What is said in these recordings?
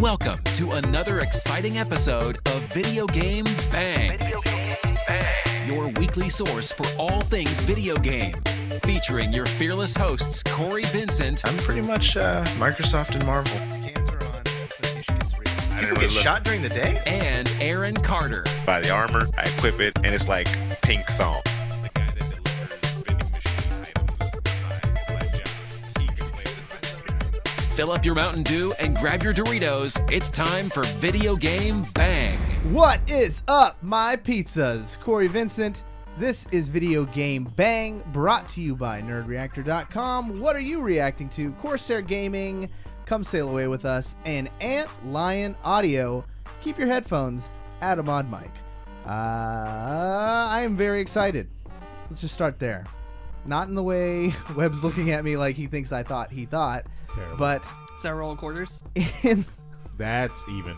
Welcome to another exciting episode of Video Game Bang. Your weekly source for all things video game. Featuring your fearless hosts, Corey Vincent. I'm pretty much Microsoft and Marvel. People get shot during the day? And Aaron Carter. Buy the armor, I equip it, and it's like pink thong. The guy that delivers vending machine items, he can play it. Fill up your Mountain Dew and grab your Doritos. It's time for Video Game Bang. What is up, my pizzas? Corey Vincent. This is Video Game Bang, brought to you by NerdReactor.com. What are you reacting to? Corsair Gaming, come sail away with us, and Ant Lion Audio. Keep your headphones at a mod mic. I am very excited. Let's just start there. Not in the way Webb's looking at me like he thinks I thought he thought. Terrible. But is that roll of quarters? That's even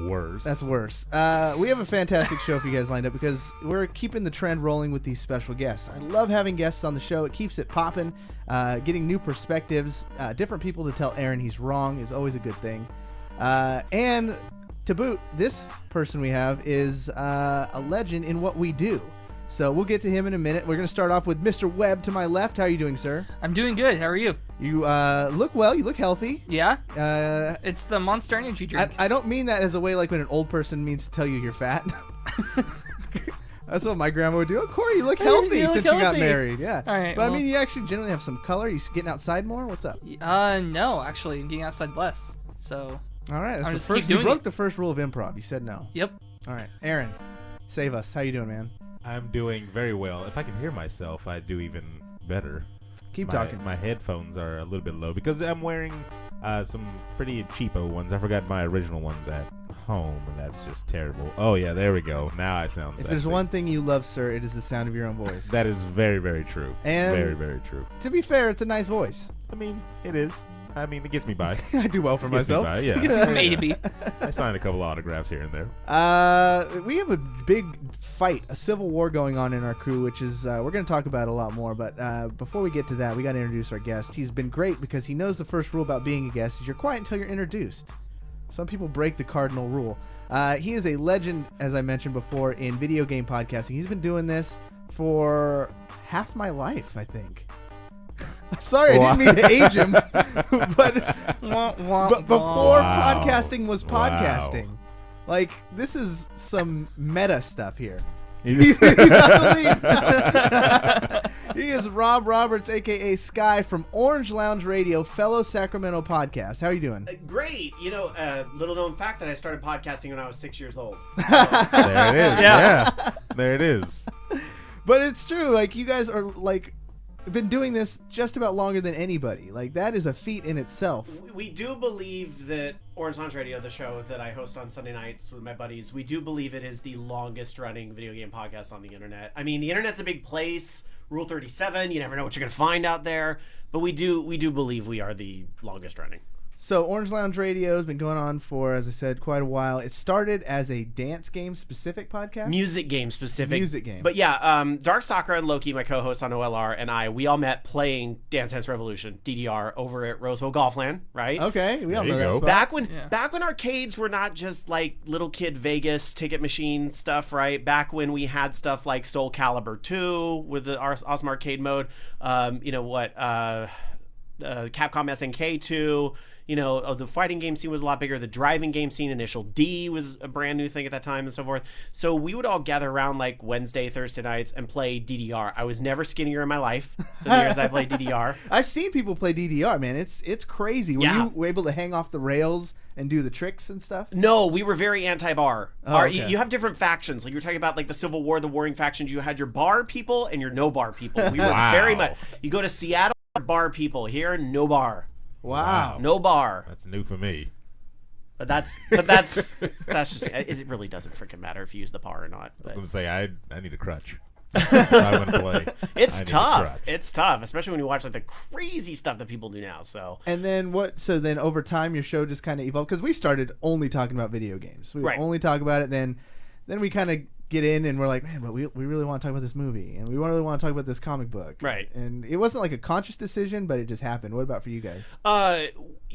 worse. That's worse. We have a fantastic show for you guys lined up because we're keeping the trend rolling with these special guests. I love having guests on the show. It keeps it popping. Getting new perspectives, different people to tell Aaron he's wrong is always a good thing. And to boot, this person we have is a legend in what we do. So we'll get to him in a minute. We're going to start off with Mr. Webb to my left. How are you doing, sir? I'm doing good. How are you? You look well. You look healthy. Yeah? It's the Monster Energy drink. I don't mean that as a way like when an old person means to tell you you're fat. That's what my grandma would do. Oh, Corey, you look healthy since you got married. Yeah. All right. But I mean, you actually generally have some color. You getting outside more? What's up? No, actually, I'm getting outside less. So. All right. That's I'll the just first. keep You doing broke it. the first rule of improv. You said no. Yep. All right, Aaron, save us. How you doing, man? I'm doing very well. If I can hear myself, I'd do even better. Keep talking. My headphones are a little bit low because I'm wearing some pretty cheapo ones. I forgot my original ones at home, and that's just terrible. Oh, yeah, there we go. Now I sound If sexy. there's one thing you love, sir, it is the sound of your own voice. That is very, very true. And very, very true. To be fair, it's a nice voice. I mean, it is. I mean, it gets me by. I do well for Gets me myself. by, yeah. It's from A to B. I signed a couple autographs here and there. We have a big fight, a civil war going on in our crew, which is we're going to talk about a lot more. But before we get to that, we got to introduce our guest. He's been great because he knows the first rule about being a guest is you're quiet until you're introduced. Some people break the cardinal rule. He is a legend, as I mentioned before, in video game podcasting. He's been doing this for half my life, I think. I'm sorry, I didn't mean to age him, but before podcasting was podcasting. Wow. Like, this is some meta stuff here. He's He is Rob Roberts, a.k.a. Sky from Orange Lounge Radio, fellow Sacramento podcast. How are you doing? Great. You know, little known fact that I started podcasting when I was 6 years old. There it is. Yeah. There it is. But it's true. Like, you guys are, like, been doing this just about longer than anybody. Like, that is a feat in itself. We do believe that Orange Lounge Radio, the show that I host on Sunday nights with my buddies, we do believe it is the longest running video game podcast on the internet. I mean, the internet's a big place. Rule 37, you never know what you're going to find out there. But we do believe we are the longest running. So Orange Lounge Radio has been going on for, as I said, quite a while. It started as a dance game specific podcast. Music game specific. Music game. But yeah, Dark Sakura and Loki, my co-hosts on OLR, and we all met playing Dance Dance Revolution, DDR, over at Roseville Golfland, right? Okay, we all There know you that go. spot. Back when arcades were not just like little kid Vegas ticket machine stuff, right? Back when we had stuff like Soul Calibur 2 with the awesome arcade mode, Capcom SNK 2. You know, the fighting game scene was a lot bigger. The driving game scene, Initial D, was a brand new thing at that time and so forth. So we would all gather around like Wednesday, Thursday nights and play DDR. I was never skinnier in my life the years I played DDR. I've seen people play DDR, man. It's crazy. Were you able to hang off the rails and do the tricks and stuff? No, we were very anti-bar. Oh, okay. You have different factions. Like you were talking about like the Civil War, the warring factions. You had your bar people and your no bar people. We were very much. You go to Seattle, bar people. Here, no bar. Wow. No bar. That's new for me. But that's just it really doesn't freaking matter if you use the bar or not. I was But going to say, I need a crutch. If I want to play. it's I need a tough. crutch. It's tough, especially when you watch like the crazy stuff that people do now. So And then what? So then over time, your show just kind of evolved because we started only talking about video games. We would Right. only talk about it. Then we kind of get in and we're like, man, but we really want to talk about this movie and we really want to talk about this comic book. Right. And it wasn't like a conscious decision, but it just happened. What about for you guys?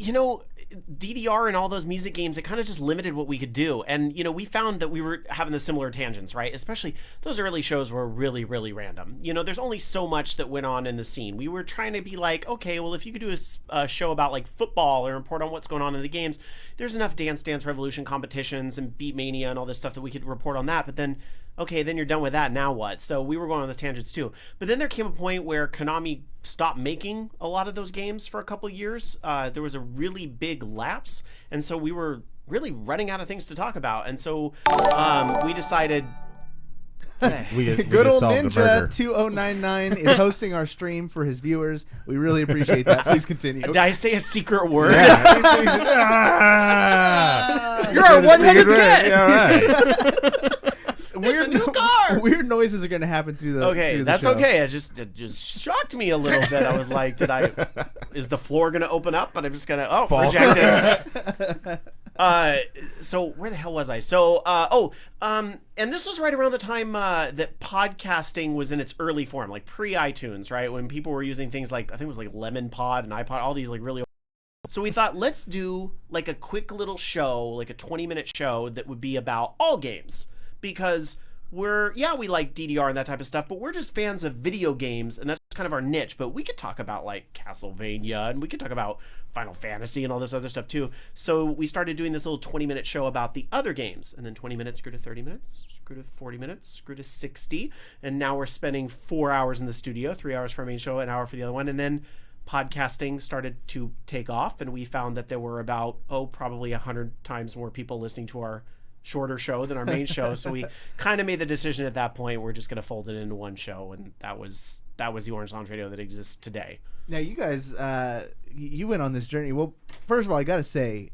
you know, DDR and all those music games, it kind of just limited what we could do. And, we found that we were having the similar tangents, right? Especially those early shows were really, really random. There's only so much that went on in the scene. We were trying to be like, okay, well, if you could do a show about like football or report on what's going on in the games, there's enough Dance Dance Revolution competitions and Beat Mania and all this stuff that we could report on that. But then, okay, then you're done with that. Now what? So we were going on those tangents too. But then there came a point where Konami stopped making a lot of those games for a couple years. There was a really big lapse, and so we were really running out of things to talk about. And so we decided. Good old Ninja 2099 is hosting our stream for his viewers. We really appreciate that. Please continue. Did I say a secret word? Yeah. You're our 100th guest. Yeah, right. It's a new car. Weird noises are going to happen through the Okay, through the that's show. okay. It just shocked me a little bit. I was like, is the floor going to open up? But I'm just going to, reject it. So where the hell was I? So, and this was right around the time that podcasting was in its early form, like pre-iTunes, right? When people were using things like, I think it was like Lemon Pod and iPod, all these like really. So we thought, let's do like a quick little show, like a 20-minute show that would be about all games. Because we like DDR and that type of stuff, but we're just fans of video games, and that's kind of our niche. But we could talk about like Castlevania, and we could talk about Final Fantasy and all this other stuff too. So we started doing this little 20-minute show about the other games, and then 20 minutes grew to 30 minutes, grew to 40 minutes, grew to 60, and now we're spending 4 hours in the studio, 3 hours for our main show, an hour for the other one, and then podcasting started to take off, and we found that there were about probably 100 times more people listening to our shorter show than our main show. So we kind of made the decision at that point, we're just going to fold it into one show, and that was the Orange Lounge Radio that exists today. Now you guys you went on this journey. Well, first of all, I gotta say,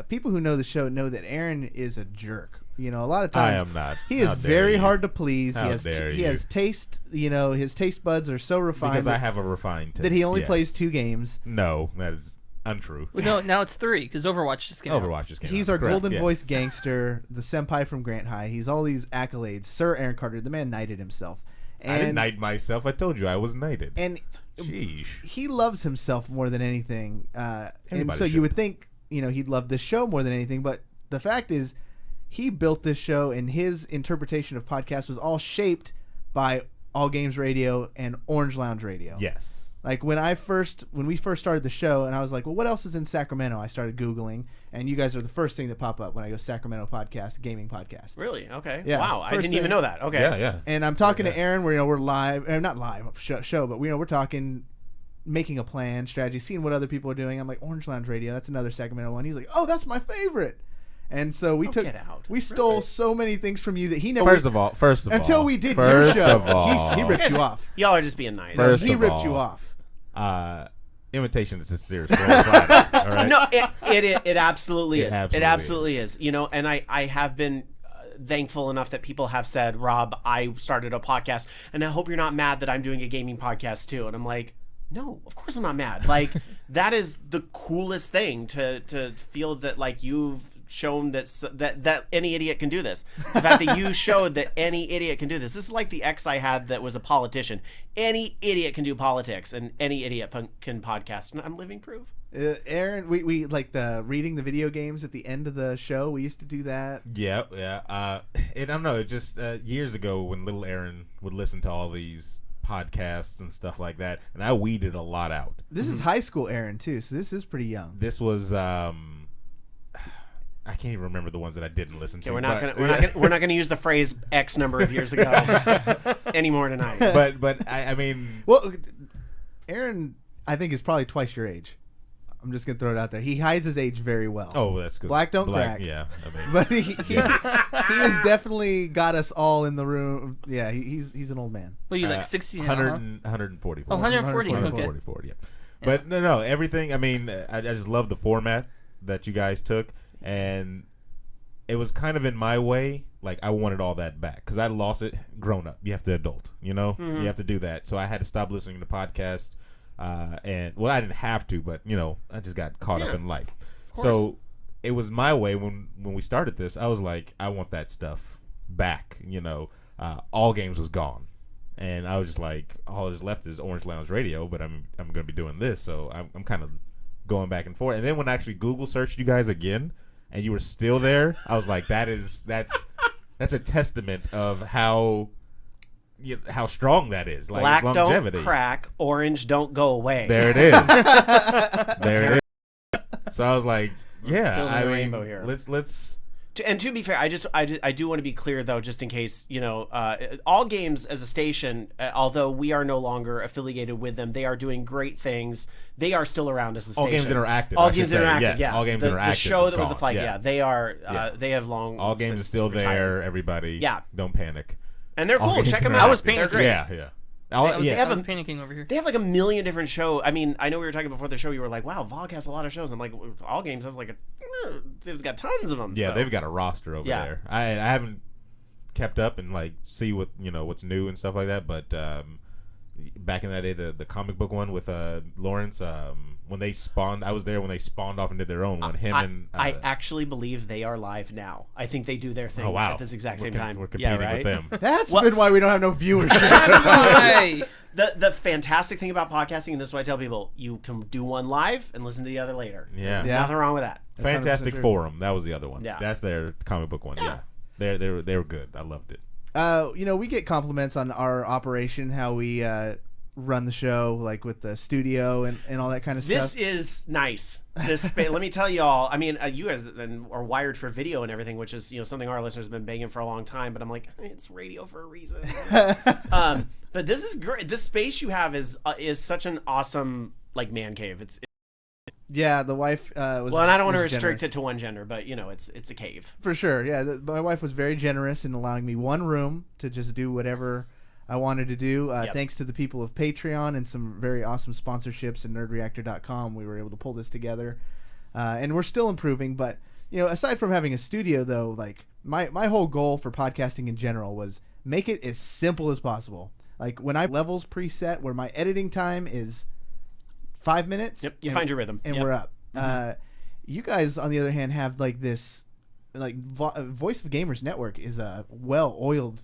people who know the show know that Aaron is a jerk. A lot of times I am not. He is very hard to please. How he dare has taste. His taste buds are so refined Because I have a refined taste. that he only plays 2 games. No, that is untrue. Well, no, now it's 3 because Overwatch just came out. He's our Correct, golden yes. voice gangster, the senpai from Grant High. He's all these accolades. Sir Aaron Carter, the man knighted himself. And, I didn't knight myself. I told you I was knighted. And Sheesh. he loves himself more than anything. And Everybody so should. you would think, he'd love this show more than anything. But the fact is, he built this show, and his interpretation of podcasts was all shaped by All Games Radio and Orange Lounge Radio. Yes. Like when we first started the show, and I was like, well, what else is in Sacramento? I started Googling, and you guys are the first thing that pop up when I go Sacramento podcast, gaming podcast. Really? Okay. Yeah, Wow. I first didn't thing. even know that. Okay. Yeah. And I'm talking to Aaron, where we're live, not live show, but we're talking, making a plan, strategy, seeing what other people are doing. I'm like, Orange Lounge Radio, that's another Sacramento one. He's like, oh, that's my favorite. And so we stole so many things from you that he never. First of all, until we did first your show, of all, he ripped you off. Y'all are just being nice. First He of ripped all, you off. Imitation is a serious form of flattery, all right? No, it absolutely is. It It absolutely is. And I have been thankful enough that people have said, Rob, I started a podcast, and I hope you're not mad that I'm doing a gaming podcast too. And I'm like, no, of course I'm not mad. Like, that is the coolest thing to feel that like you've shown that any idiot can do this. The fact that you showed that any idiot can do this. This is like the ex I had that was a politician. Any idiot can do politics, and any idiot can podcast, and I'm living proof. Aaron, we like the reading the video games at the end of the show. We used to do that. Yeah. And I don't know, it just years ago when little Aaron would listen to all these podcasts and stuff like that, and I weeded a lot out. This is high school Aaron too, so this is pretty young. This was I can't even remember the ones that I didn't listen to. We're not gonna use the phrase X number of years ago anymore tonight. But I mean, well, Aaron, I think is probably twice your age. I'm just gonna throw it out there. He hides his age very well. oh, that's because Black don't crack. Yeah, I mean, But he has definitely got us all in the room. Yeah, he's an old man. Well, you like 60 now, 144. Oh, 140. Okay. 144, yeah. But no, everything. I mean, I just love the format that you guys took, and it was kind of in my way. Like, I wanted all that back because I lost it grown up. You have to adult, you have to do that. So I had to stop listening to podcasts. And well, I didn't have to, but I just got caught up in life. So it was my way when we started this. I was like, I want that stuff back. All Games was gone, and I was just like, all that's left is Orange Lounge Radio. But I'm going to be doing this, so I'm kind of going back and forth. And then when I actually Google searched you guys again, and you were still there, I was like, that's a testament of how strong that is. Like Black its longevity. don't crack, orange don't go away. There it is. There it is. So I was like, yeah, Building I a mean, rainbow here. let's. And to be fair, I do want to be clear though, just in case, All Games as a station, although we are no longer affiliated with them, they are doing great things. They are still around as a station. All Games Interactive. All I should Games say. Interactive. Yes, Yeah, All Games the, Interactive. The show is that was the gone. flag. Yeah. Yeah, they are. Yeah. They have long. All Games since is still retired. there. Everybody. Yeah. Don't panic. And they're All cool. Games Check them Interactive. out. I was They're panicking. great. Yeah. I was, Yeah. I was panicking over here. They have like a million different shows. I mean, I know we were talking before the show. You were like, "Wow, VOG has a lot of shows." I'm like, "All Games has like they've got tons of them." Yeah, so. they've got a roster over Yeah. there. I haven't kept up and like see what what's new and stuff like that. But back in that day, the comic book one with Lawrence, when they spawned, I was there when they spawned off and did their own one. I actually believe they are live now. I think they do their thing oh wow at this exact We're same com- time. We're competing right? with them. That's Well- been why we don't have no viewership. Why? The fantastic thing about podcasting, and this is what I tell people, you can do one live and listen to the other later. Yeah. Yeah. Nothing wrong with that. Fantastic 100% Forum. That was the other one. Yeah. That's their comic book one. Yeah. They were good. I loved it. We get compliments on our operation, how we run the show, like with the studio and all that kind of This stuff. is nice. Let me tell you all. I mean, you guys are wired for video and everything, which is something our listeners have been begging for a long time. But I'm like, it's radio for a reason. But this is great. This space you have is such an awesome like man cave. It's Yeah, the wife was. well, and I don't want to was restrict generous. it to one gender, but it's a cave. For sure, yeah. My wife was very generous in allowing me one room to just do whatever I wanted to do. Yep. Thanks to the people of Patreon and some very awesome sponsorships and nerdreactor.com, we were able to pull this together. And we're still improving, but aside from having a studio though, like my whole goal for podcasting in general was make it as simple as possible. Like when I levels preset where my editing time is 5 minutes. Yep, you find your rhythm. And Yep. we're up. You guys, on the other hand, have like this, like Voice of Gamers Network is a well-oiled,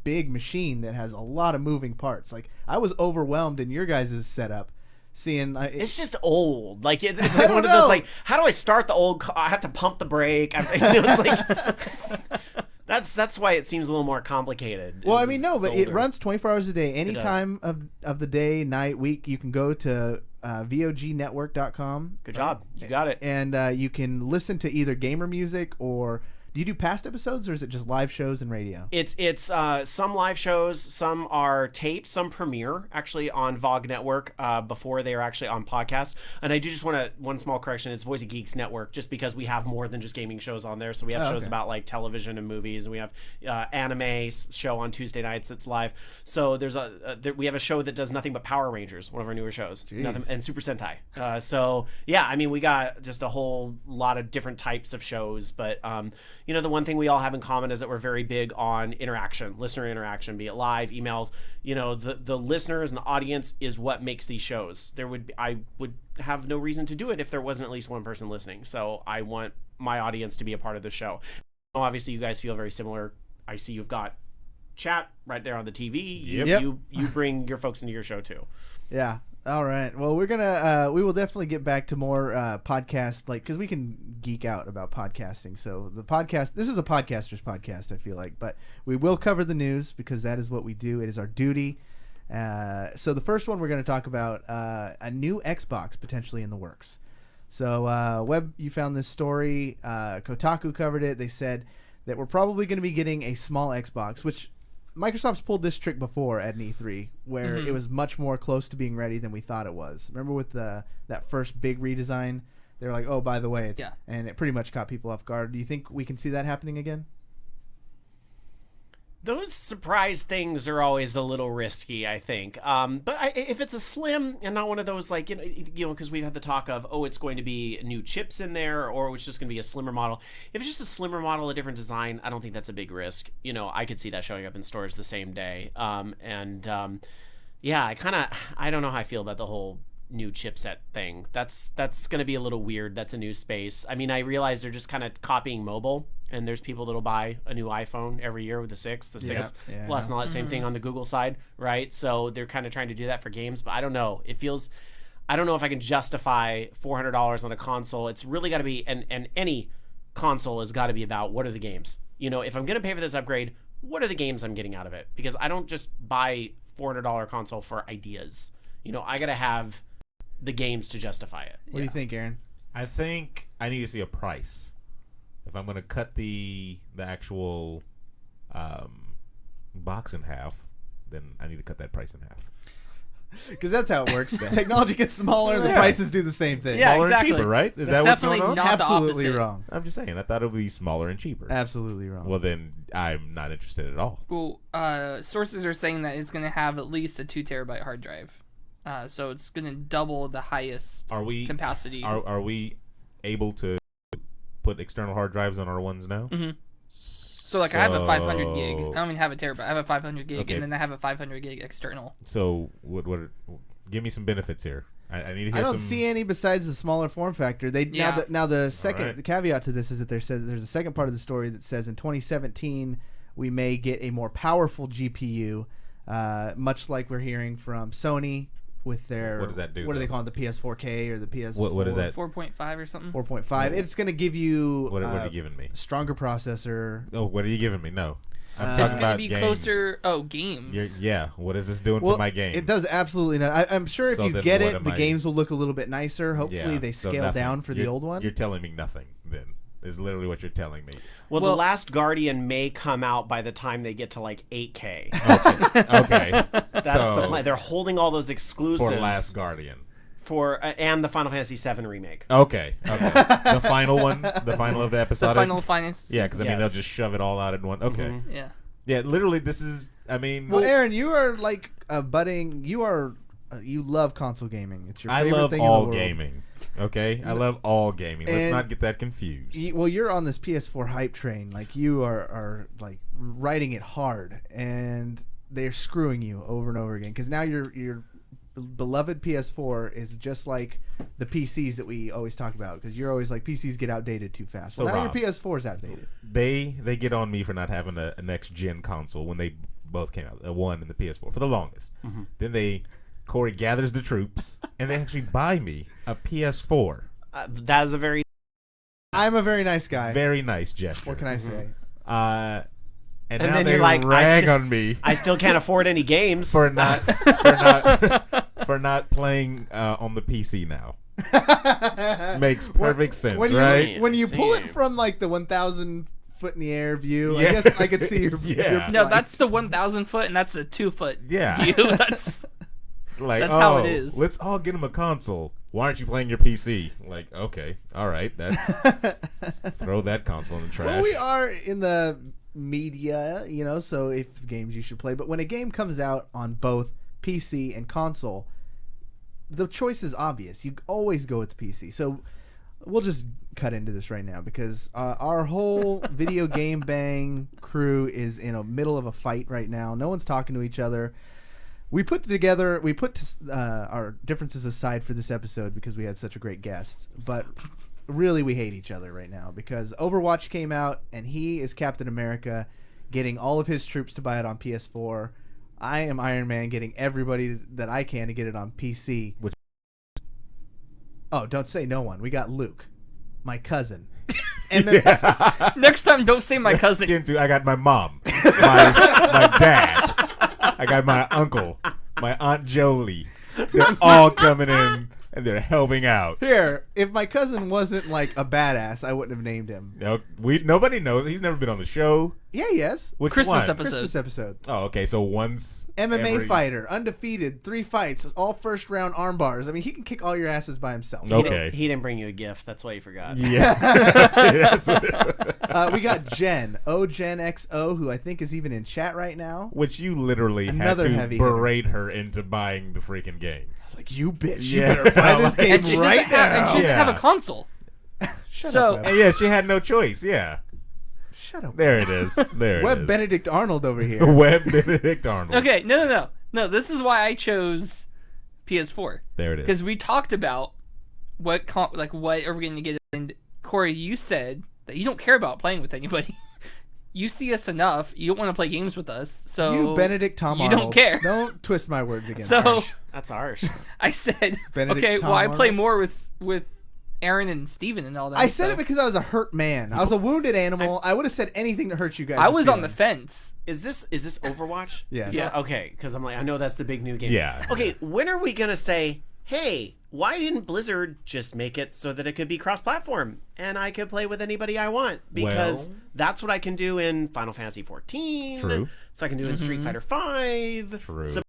big machine that has a lot of moving parts. Like I was overwhelmed in your guys' setup, seeing. It's just old. Like it's I like don't one of know. those like, how do I start the old car? I have to pump the brake. It's like that's why it seems a little more complicated. Well, I It's- mean, no, it's but it older. runs 24 hours a day. Any does. time of the day, night, week, you can go to vognetwork.com. Good job. You got it. And you can listen to either gamer music or. Do you do past episodes or is it just live shows and radio? It's some live shows, some are taped, some premiere actually on VOG Network before they are actually on podcast. And I do just want to one small correction: it's Voice of Geeks Network, just because we have more than just gaming shows on there. So we have shows okay. about like television and movies, and we have anime show on Tuesday nights that's live. So there's we have a show that does nothing but Power Rangers, one of our newer shows, nothing, and Super Sentai. So yeah, I mean we got just a whole lot of different types of shows, but the one thing we all have in common is that we're very big on interaction, listener interaction, be it live, emails. The listeners and the audience is what makes these shows. I would have no reason to do it if there wasn't at least one person listening. So I want my audience to be a part of the show. Obviously, you guys feel very similar. I see you've got chat right there on the TV. Yep. You bring your folks into your show too. Yeah. All right. Well, we will definitely get back to more podcast, because we can geek out about podcasting. So this is a podcaster's podcast, I feel like, but we will cover the news because that is what we do. It is our duty. So the first one we're going to talk about a new Xbox potentially in the works. So Webb, you found this story. Kotaku covered it. They said that we're probably going to be getting a small Xbox, which Microsoft's pulled this trick before at an E3 where it was much more close to being ready than we thought it was. Remember with that first big redesign? They were like, oh, by the way. Yeah. And it pretty much caught people off guard. Do you think we can see that happening again? Those surprise things are always a little risky, I think. But if it's a slim and not one of those because we've had the talk of, it's going to be new chips in there, or it's just going to be a slimmer model. If it's just a slimmer model, a different design, I don't think that's a big risk. I could see that showing up in stores the same day. Yeah, I don't know how I feel about the whole new chipset thing. That's going to be a little weird. That's a new space. I mean, I realize they're just kind of copying mobile. And there's people that'll buy a new iPhone every year with the 6 Yeah. Plus and all that same thing on the Google side, right? So they're kind of trying to do that for games, but I don't know. It feels, I don't know if I can justify $400 on a console. It's really got to be, and any console has got to be about what are the games. If I'm going to pay for this upgrade, what are the games I'm getting out of it? Because I don't just buy $400 console for ideas. I got to have the games to justify it. What do you think, Aaron? I think I need to see a price. If I'm going to cut the actual box in half, then I need to cut that price in half. Because that's how it works. Technology gets smaller, and the prices do the same thing. Yeah, Smaller exactly. and cheaper, right? Is That's that what's going definitely on? not the Absolutely opposite. wrong. I'm just saying. I thought it would be smaller and cheaper. Absolutely wrong. Well, then I'm not interested at all. Well, sources are saying that it's going to have at least a 2 terabyte hard drive. So it's going to double the highest capacity. Are we able to put external hard drives on our ones now? Mm-hmm. So I have a 500 gig. I don't even have a terabyte. I have a 500 gig, Okay. and then I have a 500 gig external. So what give me some benefits here. I need to hear I don't some. see any besides the smaller form factor. Now the second right. the caveat to this is that there's a second part of the story that says in 2017 we may get a more powerful GPU, much like we're hearing from Sony with their What does that do, What do they though? call it? The PS4K or the PS4? What is that? 4.5 or something. 4.5. It's going to give you What are you giving me? stronger processor. Oh, what are you giving me? No, I'm It's talking going about to be games. closer. Oh, games. Yeah, what is this doing Well, for my game? it does absolutely not. I'm sure So if you then get what it, am the I- games will look a little bit nicer. Hopefully Yeah, they so scale nothing. down for the old one. You're telling me nothing. Then is literally what you're telling me. Well, Well- The Last Guardian may come out by the time they get to like 8K. Okay, That's so the plan. They're holding all those exclusives for Last Guardian. and the Final Fantasy VII remake. Okay. The final one, the final of the The episodic. Final finance. Yeah, because I mean Yes. they'll just shove it all out in one. Okay. Mhm. Yeah. Yeah, literally, this is. I mean, Well, Aaron, you are like a budding. You are. You love console gaming. It's your I favorite love thing all in the world. gaming. Okay, I love all gaming. Let's And not get that confused. Well, you're on this PS4 hype train. Like you are like riding it hard, and they're screwing you over and over again. Because now your beloved PS4 is just like the PCs that we always talk about. Because you're always like PCs get outdated too fast. So, Well, now Rob, your PS4 is outdated. They get on me for not having a next gen console when they both came out, the one and the PS4 for the longest. Then Corey gathers the troops and they actually buy me a PS4. That is a very I'm a very nice guy. Very nice gesture. What can I say? And And now then they you're like, rag on me I still can't afford any games. for not for not playing on the PC now. Makes perfect sense, When right? you when you pull it Same. from like the 1,000 foot in the air view, Yeah. I guess I could see your. Yeah. No, plight. that's the 1,000 foot, and that's a 2 foot Yeah. view. That's Like, That's oh, how it is. let's all get him a console. Why aren't you playing your PC? Like, okay, all right, that's throw that console in the trash. Well, we are in the media, so if games you should play. But when a game comes out on both PC and console, the choice is obvious. You always go with the PC. So we'll just cut into this right now because our whole video game bang crew is in the middle of a fight right now. No one's talking to each other. We put our differences aside for this episode because we had such a great guest. But really, we hate each other right now because Overwatch came out and he is Captain America, getting all of his troops to buy it on PS4. I am Iron Man, getting everybody that I can to get it on PC. Oh, don't say no one. We got Luke, my cousin. And then next time. Don't say my cousin. I got my mom, my dad. I got my uncle, my Aunt Jolie. They're all coming in and they're helping out. here, if my cousin wasn't like a badass, I wouldn't have named him. Nobody knows. He's never been on the show. Yeah, yes. Which Christmas one? episode. Christmas episode. Oh, okay. So once MMA fighter, undefeated, 3 fights, all first round arm bars. I mean, he can kick all your asses by himself. Okay. He didn't bring you a gift. That's why you forgot. Yeah. That's what We got Jen, Gen XO, who I think is even in chat right now. Which you literally Another had to heavy hitter. berate her into buying the freaking game. I was like, you bitch, Yeah. you better buy this game And she doesn't right have, and now. she doesn't have Yeah. a console. Shut So- up, And Webb. yeah, she had no choice. Yeah. Shut up. There it is. There it Webb is. Benedict Arnold over here. Webb Benedict Arnold. Okay, no. This is why I chose PS4 There it is. because we talked about what are we going to get. And Corey, you said that you don't care about playing with anybody. you see us enough. You don't want to play games with us, so You, Benedict Tom you Arnold. don't care. Don't twist my words again. So That's harsh. I said, Benedict okay, Tom well, I play Arnold? more with Aaron and Steven and all that. I said so. it because I was a hurt man. I was a wounded animal. I would have said anything to hurt you guys. I was on the fence. Is this Overwatch? Yes. Yeah. Okay. Because I'm like, I know that's the big new game. Yeah. Okay. When are we gonna say, hey, why didn't Blizzard just make it so that it could be cross-platform and I could play with anybody I want? Because that's what I can do in Final Fantasy 14. True. So I can do it in Street Fighter 5. True. So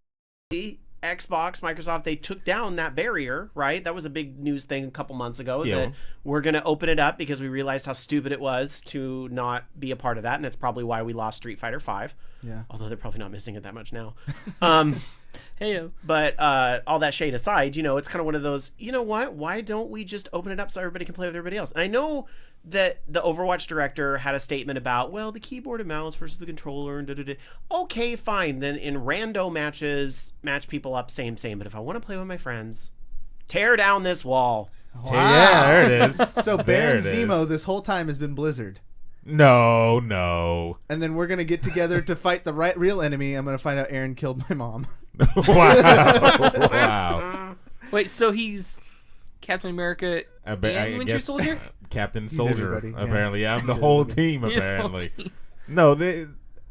Xbox, Microsoft, they took down that barrier, right? That was a big news thing a couple months ago. Yeah. That we're going to open it up because we realized how stupid it was to not be a part of that. And it's probably why we lost Street Fighter 5. Yeah. Although they're probably not missing it that much now. Heyo. But all that shade aside, it's kind of one of those, you know what? Why don't we just open it up so everybody can play with everybody else? And I know that the Overwatch director had a statement about, well, the keyboard and mouse versus the controller and da-da-da. Okay, fine. Then in rando matches, match people up, same. But if I want to play with my friends, tear down this wall. Wow. Yeah, there it is. So There Baron it is. Zemo this whole time has been Blizzard. No. And then we're going to get together to fight the real enemy. I'm going to find out Aaron killed my mom. Wow. Wait, so he's Captain America and Winter guess Soldier? Captain Soldier, everybody, yeah. apparently. I'm the whole team, You're the whole apparently. team. No,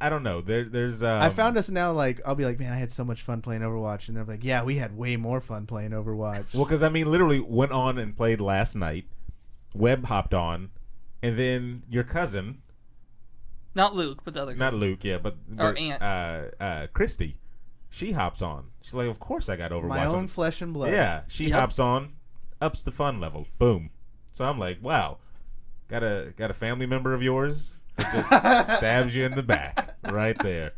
I don't know. There's. I found us now, I'll be like, man, I had so much fun playing Overwatch. And they're like, yeah, we had way more fun playing Overwatch. Well, because, literally went on and played last night. Webb hopped on. And then your cousin. Not Luke, but the other guy. Not Luke, yeah, but Or Aunt. Christy. She hops on. She's like, of course I got Overwatch. My own on. flesh and blood. Yeah, she Yep. hops on, ups the fun level. Boom. So I'm like, wow, got a family member of yours that just stabs you in the back right there.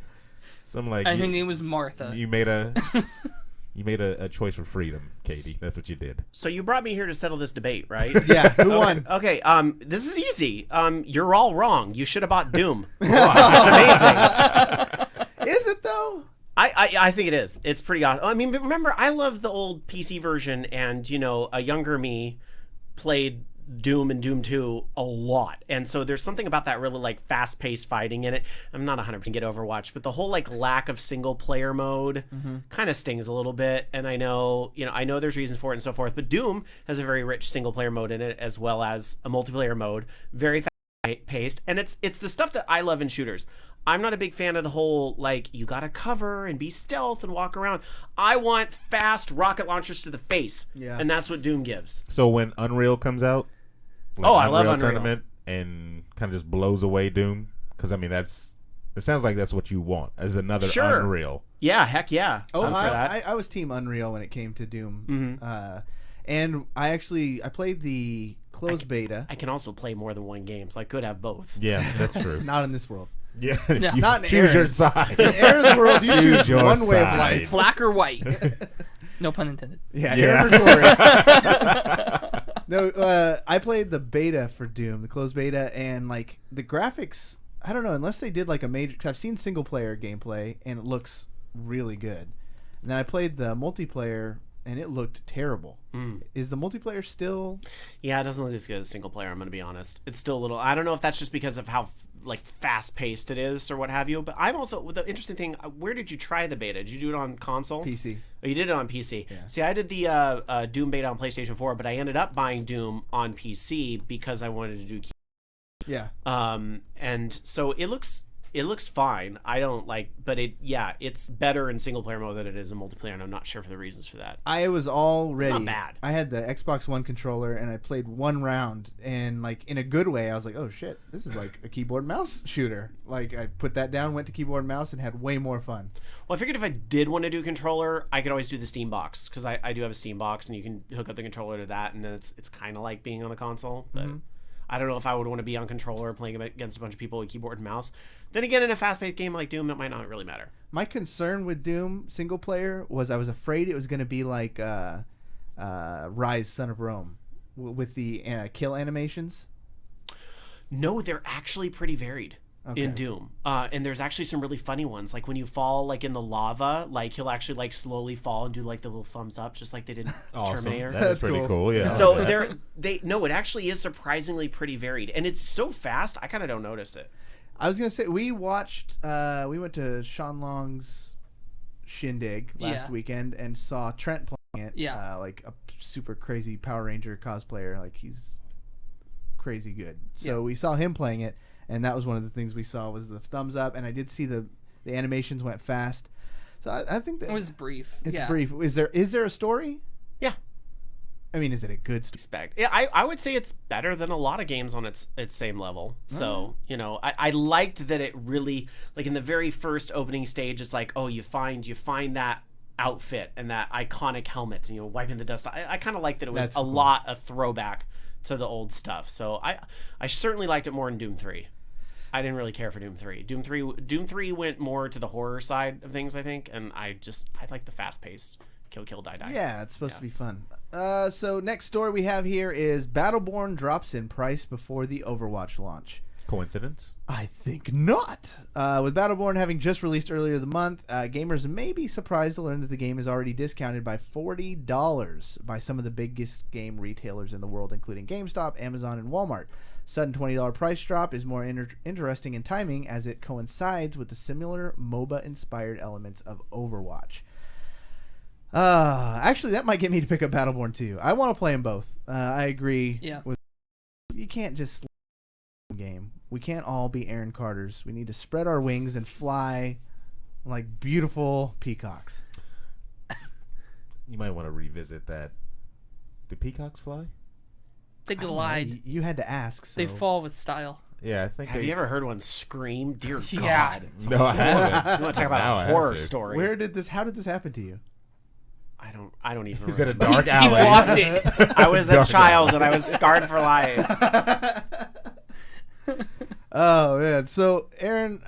So I'm like, And her name was Martha. you made a choice for freedom, Katie. That's what you did. So you brought me here to settle this debate, right? Yeah, who won? Okay, this is easy. You're all wrong. You should have bought Doom. It's amazing. Is it, though? I think it is. It's pretty awesome. I mean, but remember, I love the old PC version, and a younger me played Doom and Doom 2 a lot, and so there's something about that really fast-paced fighting in it. I'm not 100% get Overwatch, but the whole lack of single-player mode kind of stings a little bit. And I know there's reasons for it and so forth, but Doom has a very rich single-player mode in it as well as a multiplayer mode, very fast-paced, and it's the stuff that I love in shooters. I'm not a big fan of the whole, you gotta cover and be stealth and walk around. I want fast rocket launchers to the face. Yeah. And that's what Doom gives. So when Unreal comes out, I love Unreal. Tournament, and kind of just blows away Doom, because it sounds like that's what you want as another Sure. Unreal. Yeah, heck yeah. Oh, I'm for that. I was Team Unreal when it came to Doom. And I played the closed beta. I can also play more than one game, so I could have both. Yeah, that's true. Not in this world. Yeah, No. you Not in choose your Aaron's. side. In Aaron's world, you choose your one way of side. life. Black or white? No pun intended. Yeah, Yeah. Aaron or Corey. No, I played the beta for Doom, the closed beta, and the graphics. I don't know, unless they did a major. Cause I've seen single player gameplay and it looks really good. And then I played the multiplayer and it looked terrible. Is the multiplayer still? Yeah, it doesn't look as good as single player, I'm going to be honest. It's still a little... I don't know if that's just because of how fast-paced it is or what have you, but I'm also... The interesting thing, where did you try the beta? Did you do it on console? PC. Oh, you did it on PC. Yeah. See, I did the Doom beta on PlayStation 4, but I ended up buying Doom on PC because I wanted to do... Yeah. And so it looks fine. I don't but it's better in single player mode than it is in multiplayer, and I'm not sure for the reasons for that. I was all ready. It's not bad. I had the Xbox One controller and I played one round and in a good way I was like, oh shit, this is like a keyboard mouse shooter. I put that down, went to keyboard and mouse and had way more fun. Well, I figured if I did want to do controller, I could always do the Steam box, because I do have a Steam box and you can hook up the controller to that, and then it's kind of like being on a console, but I don't know if I would want to be on controller playing against a bunch of people with keyboard and mouse. Then again, in a fast-paced game like Doom, it might not really matter. My concern with Doom single player was I was afraid it was going to be like Rise: Son of Rome with the kill animations. No, they're actually pretty varied. In Doom, and there's actually some really funny ones, like when you fall in the lava, he'll actually slowly fall and do the little thumbs up, just like they did in Terminator. That is pretty cool. Yeah. So it actually is surprisingly pretty varied, and it's so fast I kind of don't notice it. I was gonna say we watched. We went to Sean Long's shindig last weekend and saw Trent playing it. Yeah. Like a super crazy Power Ranger cosplayer. Like he's crazy good. So we saw him playing it, and that was one of the things we saw was the thumbs up. And I did see the animations went fast. So I think that it was brief. It's brief. Is there a story? Yeah. I mean, is it a good story? Expect. Yeah, I would say it's better than a lot of games on its same level. So, you know, I liked that it really, like in the very first opening stage, it's like, oh, you find that outfit and that iconic helmet and, you know, wiping the dust. I kind of like that it was lot of throwback to the old stuff. So I certainly liked it more in Doom 3. I didn't really care for Doom 3. Doom 3 went more to the horror side of things, I think, and I like the fast-paced kill, die. Yeah, it's supposed to be fun. So next story we have here is Battleborn drops in price before the Overwatch launch. Coincidence? I think not. With Battleborn having just released earlier the month, gamers may be surprised to learn that the game is already discounted by $40 by some of the biggest game retailers in the world, including GameStop, Amazon, and Walmart. Sudden $20 price drop is more interesting in timing as it coincides with the similar MOBA-inspired elements of Overwatch. Actually, that might get me to pick up Battleborn too. I want to play them both. I agree. Yeah. You can't just game. We can't all be Aaron Carters. We need to spread our wings and fly like beautiful peacocks. You might want to revisit that. Do peacocks fly? They glide. You had to ask. So. They fall with style. Yeah, I think. Have you ever heard one scream? Dear God. Yeah. No, I haven't. You want to talk about a horror story? How did this happen to you? I don't even. Is it a remember. dark alley? He walked it. I was a child and I was scarred for life. Oh man! So Aaron,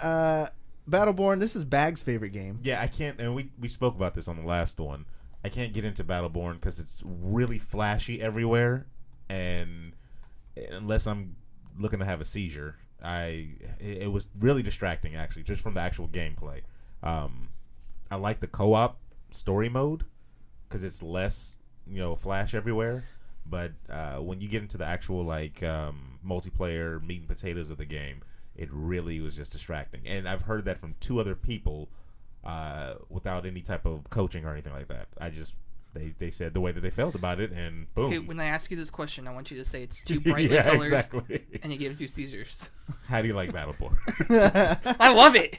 Battleborn. This is Bag's favorite game. Yeah, I can't. And we spoke about this on the last one. I can't get into Battleborn because it's really flashy everywhere, and unless I'm looking to have a seizure, it was really distracting actually, just from the actual gameplay. I like the co-op story mode because it's less, flash everywhere. But when you get into the actual multiplayer meat and potatoes of the game, it really was just distracting. And I've heard that from 2 other people without any type of coaching or anything like that. They said the way that they felt about it, and boom. Okay, when I ask you this question, I want you to say it's too brightly colored, exactly. and it gives you seizures. How do you like Battleborn? I love it.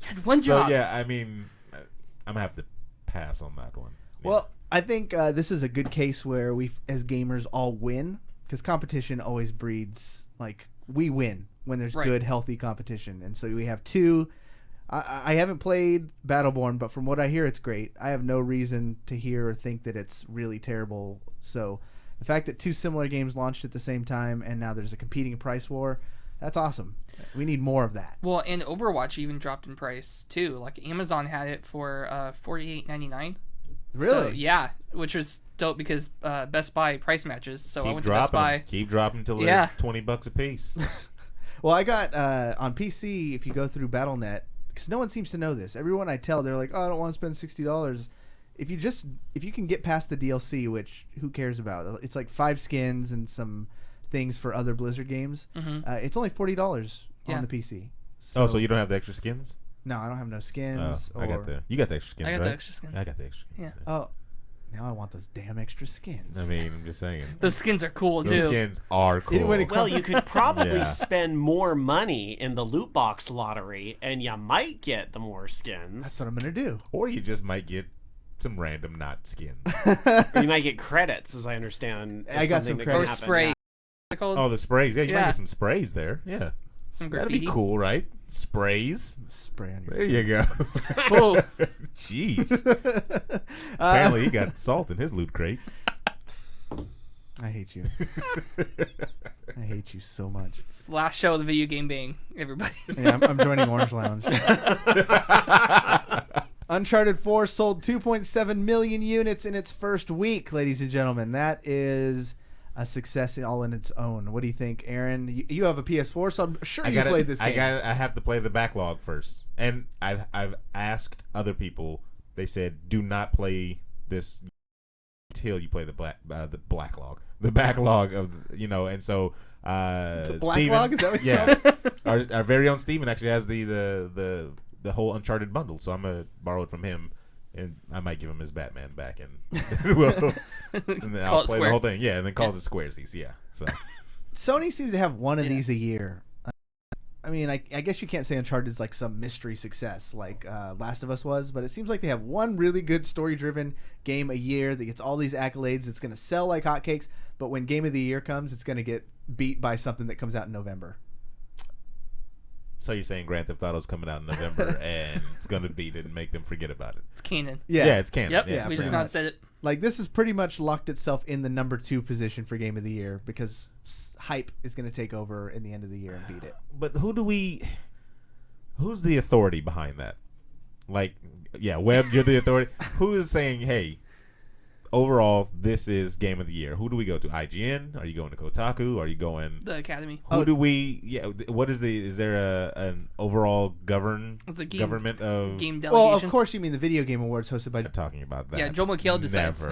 Had one job. So yeah, I mean, I'm gonna have to pass on that one. Yeah. Well, I think this is a good case where we, as gamers, all win because competition always breeds we win when there's good, healthy competition, and so we have 2. I haven't played Battleborn, but from what I hear, it's great. I have no reason to hear or think that it's really terrible. So the fact that 2 similar games launched at the same time and now there's a competing price war, that's awesome. We need more of that. Well, and Overwatch even dropped in price too. Like Amazon had it for $48.99. Really? So, yeah, which was dope because Best Buy price matches. So I keep went to Best Buy. Keep dropping until they're $20 a piece. Well, I got on PC. If you go through BattleNet. Because no one seems to know this. Everyone I tell, they're like, "Oh, I don't want to spend $60." If you can get past the DLC, which who cares about? It's like 5 skins and some things for other Blizzard games. Mm-hmm. It's only $40 on the PC. So you don't have the extra skins? No, I don't have no skins. You got the extra skins. I got right? the extra skins. I got the extra skins. Yeah. Oh, now I want those damn extra skins. I mean, I'm just saying. Those skins are cool too. Those skins are cool. Well, you could probably spend more money in the loot box lottery, and you might get the more skins. That's what I'm gonna do. Or you just might get some random not skins. Or you might get credits, as I understand. I got some credits. Or spray. Yeah. Oh, the sprays. Yeah, you might get some sprays there. Yeah. Some That'd graffiti. be cool, right? Sprays. Spray on your There you go. Cool. Jeez. Apparently he got salt in his loot crate. I hate you. I hate you so much. It's the last show of the video game bang, everybody. Yeah, I'm joining Orange Lounge. Uncharted 4 sold 2.7 million units in its first week, ladies and gentlemen. That is a success all in its own. What do you think, Aaron? You have a PS4, so I'm sure you played this game. I have to play the backlog first, and I've asked other people. They said do not play this until you play the backlog. the backlog of and so The Steven, backlog? Is that what you call it? our very own Steven actually has the whole Uncharted bundle, so I'm gonna borrow it from him, and I might give him his Batman back, and and then Call I'll it play Square. the whole thing. Yeah, and then calls it Squaresies. Yeah, so Sony seems to have one of these a year. I mean, I guess you can't say Uncharted is like some mystery success like Last of Us was, but it seems like they have one really good story-driven game a year that gets all these accolades. It's going to sell like hotcakes, but when Game of the Year comes, it's going to get beat by something that comes out in November. So you're saying Grand Theft Auto's coming out in November and it's gonna beat it and make them forget about it? It's canon. Yeah, it's canon. Yep. Yeah, we just pretty not much. said it. Like this has pretty much locked itself in the number 2 position for Game of the Year because hype is going to take over in the end of the year and beat it. But who's the authority behind that? Like, yeah, Webb, you're the authority. Who is saying, hey, overall, this is Game of the Year? Who do we go to? IGN? Are you going to Kotaku? Are you going? The Academy. Who do we? Yeah, what is is there an overall It's a game, government of? game Well, delegation. of course you mean the Video Game Awards hosted by... Not talking about that. Yeah, Joe McHale decides.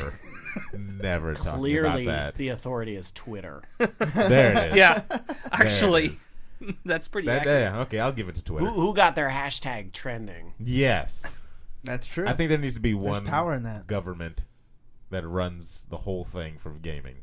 Never talking Clearly, about that. the authority is Twitter. There it is. Yeah, There it actually, is. that's pretty accurate. Yeah, okay, I'll give it to Twitter. Who got their hashtag trending? Yes, That's true. I think there needs to be one power in that. government that runs the whole thing for gaming.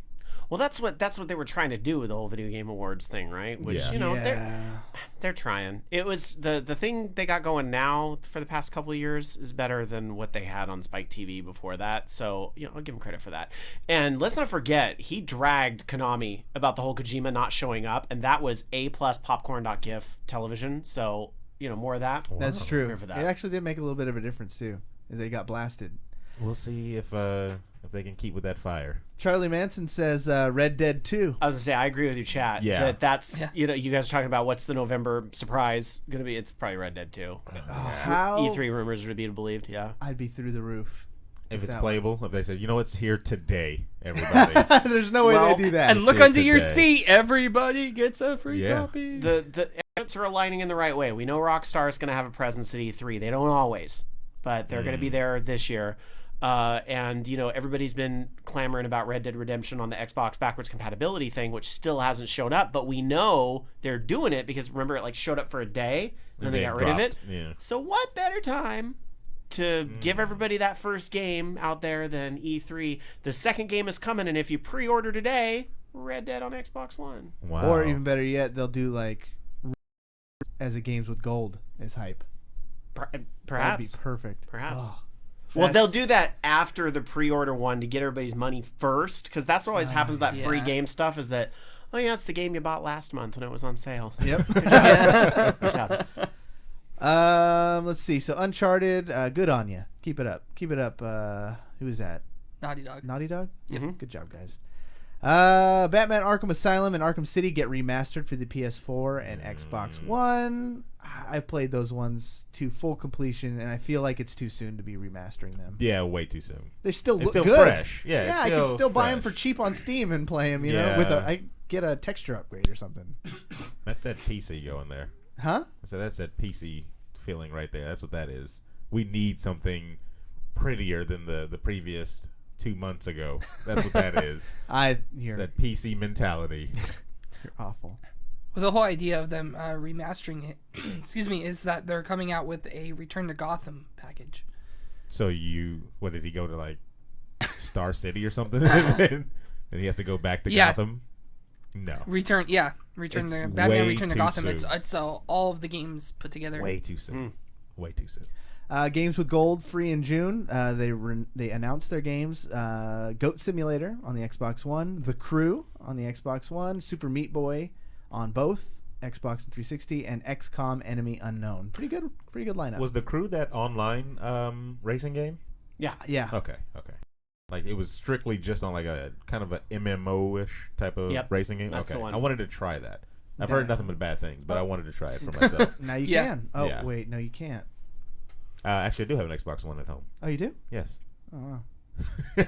Well, that's what they were trying to do with the whole Video Game Awards thing, right? Which Yeah. they're trying. It was the thing they got going now for the past couple of years is better than what they had on Spike TV before that. So I'll give him credit for that. And let's not forget he dragged Konami about the whole Kojima not showing up, and that was A+ popcorn.gif television. So more of that. That's true. Here for that. It actually did make a little bit of a difference too, as they got blasted. We'll see if they can keep with that fire. Charlie Manson says Red Dead 2. I was gonna say I agree with you, chat. Yeah. That's you guys are talking about what's the November surprise gonna be? It's probably Red Dead 2. How E3 rumors are to be believed. Yeah. I'd be through the roof. If it's that playable, if they said, it's here today, everybody. There's no way Well, they do that. And look here under your today. seat. Everybody gets a free Yeah. copy. The efforts are aligning in the right way. We know Rockstar is gonna have a presence at E3. They don't always, but they're gonna be there this year. And everybody's been clamoring about Red Dead Redemption on the Xbox backwards compatibility thing, which still hasn't shown up. But we know they're doing it because remember it showed up for a day and then they got rid of it. Yeah. So what better time to give everybody that first game out there than E3? The second game is coming, and if you pre-order today, Red Dead on Xbox One. Wow. Or even better yet, they'll do like as a games with gold as hype. That'd Perhaps. be perfect. Perhaps. Oh, Well, that's- they'll do that after the pre-order one to get everybody's money first, because that's what always happens with that free yeah. game stuff is that, oh yeah, it's the game you bought last month when it was on sale. Yep. Good job. Let's see. So Uncharted, good on you. Keep it up. Keep it up. Who is that? Naughty Dog. Naughty Dog? Mhm. Good job, guys. Batman Arkham Asylum and Arkham City get remastered for the PS4 and Xbox One. I played those ones to full completion, and I feel like it's too soon to be remastering them. Yeah, way too soon. They still It's look still good. fresh. Yeah, it's I can still still buy them fresh. for cheap on Steam and play them. You know, with Yeah. I get a texture upgrade or something. That's that PC going there. Huh? So that's that PC feeling right there. That's what that is. We need something prettier than the previous 2 months ago. That's what that is. It's You're that PC mentality. awful. Well, the whole idea of them remastering it, excuse me, is that they're coming out with a Return to Gotham package. So what did he go to like Star City or something? and he has to go back to Yeah. Gotham? No. Return It's to Batman way Return to too Gotham. soon. It's all of the games put together. Way too soon. Way too soon. Games with Gold free in June. They announced their games. Goat Simulator on the Xbox One, The Crew on the Xbox One, Super Meat Boy on both Xbox and 360, and XCOM Enemy Unknown. Pretty good lineup. Was The Crew that online racing game? Yeah. Yeah. Okay. Like it was strictly just on like a kind of a MMO-ish type of Yep, racing game. that's Okay, the one. I wanted to try that. I've Yeah. heard nothing but bad things, but I wanted to try it for myself. Now you Yeah. can. Oh Yeah. wait, no you can't. Actually, I do have an Xbox One at home. Oh you do? Yes. Oh. Wow.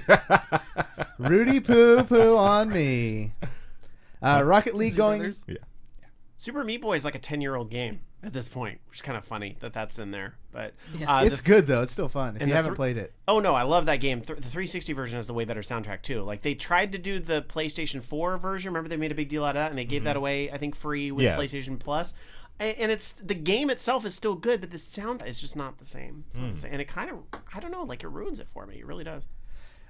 Rudy poo poo on me. Rocket League Zoo going. Brothers? Yeah. Super Meat Boy is like a 10-year-old game at this point, which is kind of funny that that's in there. But it's good though. It's still fun if you haven't played it. Oh no, I love that game. The 360 version has the way better soundtrack too. Like they tried to do the PlayStation 4 version. Remember they made a big deal out of that, and they gave that away, I think, free with PlayStation Plus. And it's the game itself is still good, but the sound is just not the same. It's not the same. And it kind of, I don't know, like it ruins it for me. It really does.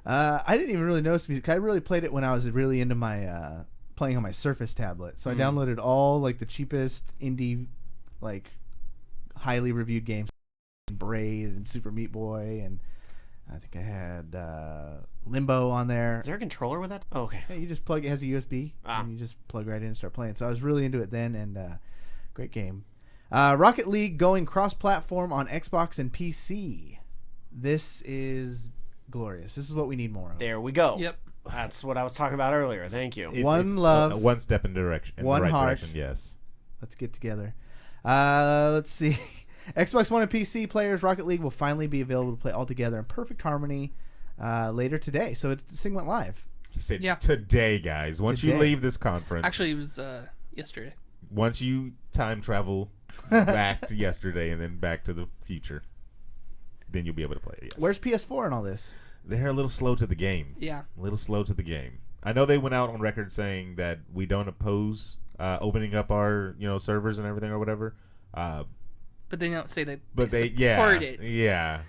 I didn't even really notice music. I really played it when I was really into my playing on my Surface tablet. So I downloaded all like the cheapest indie, like highly reviewed games, Braid and Super Meat Boy, and I think I had Limbo on there. Is there a controller with that? Oh, okay. Yeah, you just plug. It has a USB, and you just plug right in and start playing. So I was really into it then, and great game. Rocket League going cross-platform on Xbox and PC. This is glorious. This is what we need more of. There we go. Yep. That's what I was talking about earlier. Thank you. One love, one step in direction, in one the right heart. direction. Yes. Let's get together. Let's see. Xbox One and PC players, Rocket League will finally be available to play all together in perfect harmony later today. So this thing went live. He said today, guys. Once you leave this conference. Actually, it was yesterday. Once you time travel back to yesterday and then back to the future, then you'll be able to play it. Yes. Where's PS4 and all this? They're a little slow to the game. Yeah. A little slow to the game. I know they went out on record saying that we don't oppose opening up our servers and everything or whatever. But they don't say that. But they support it. Yeah.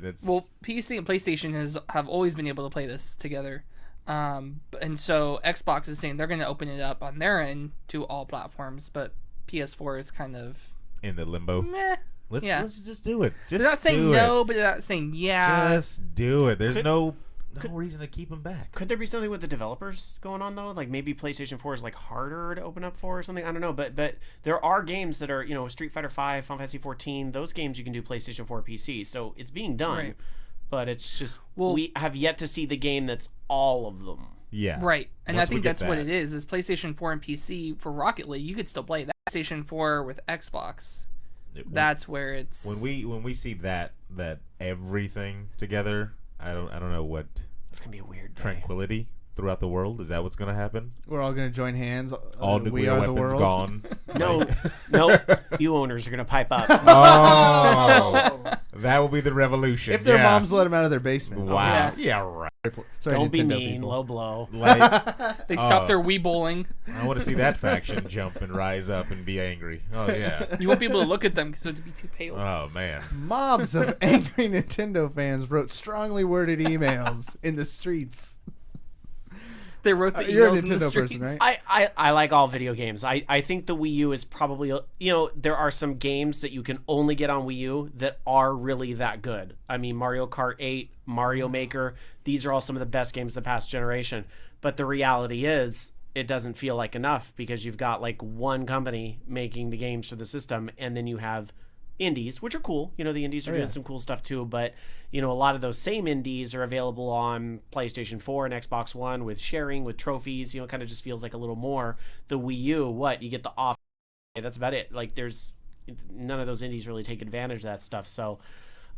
That's Well, PC and PlayStation have always been able to play this together. And so Xbox is saying they're going to open it up on their end to all platforms, but PS4 is kind of in the limbo. Meh. Let's just do it. Just they're not saying no, but they're not saying yeah. Just do it. There's no reason to keep them back. Could there be something with the developers going on though? Like maybe PlayStation 4 is like harder to open up for or something. I don't know, but there are games that are Street Fighter 5, Final Fantasy 14. Those games you can do PlayStation 4, PC. So it's being done, right. But it's just we have yet to see the game that's all of them. Yeah, right. And I think that's what it is. Is PlayStation 4 and PC for Rocket League? You could still play that. PlayStation 4 with Xbox. That's where it's when we see that everything together. I don't know what. It's gonna be a weird day. Tranquility throughout the world. Is that what's gonna happen? We're all gonna join hands. All nuclear weapons gone. No, you owners are gonna pipe up. Oh, that will be the revolution. If their moms let them out of their basement. Wow. Yeah, right. Sorry, don't be Nintendo mean, people. low blow. They stopped their Wii bowling. I want to see that faction jump and rise up and be angry. Oh yeah. You won't be able to look at them because it would be too pale. Oh man. Mobs of angry Nintendo fans wrote strongly worded emails in the streets. They wrote the emails You're a in the Nintendo streets. person, right? I like all video games. I think the Wii U is probably, there are some games that you can only get on Wii U that are really that good. I mean, Mario Kart 8, Mario Maker, these are all some of the best games of the past generation. But the reality is, it doesn't feel like enough because you've got like one company making the games for the system, and then you have indies, which are cool. The indies are doing some cool stuff too, but a lot of those same indies are available on PlayStation 4 and Xbox One with sharing, with trophies. It kind of just feels like a little more. The Wii U, you get the off. That's about it. Like there's none of those indies really take advantage of that stuff. So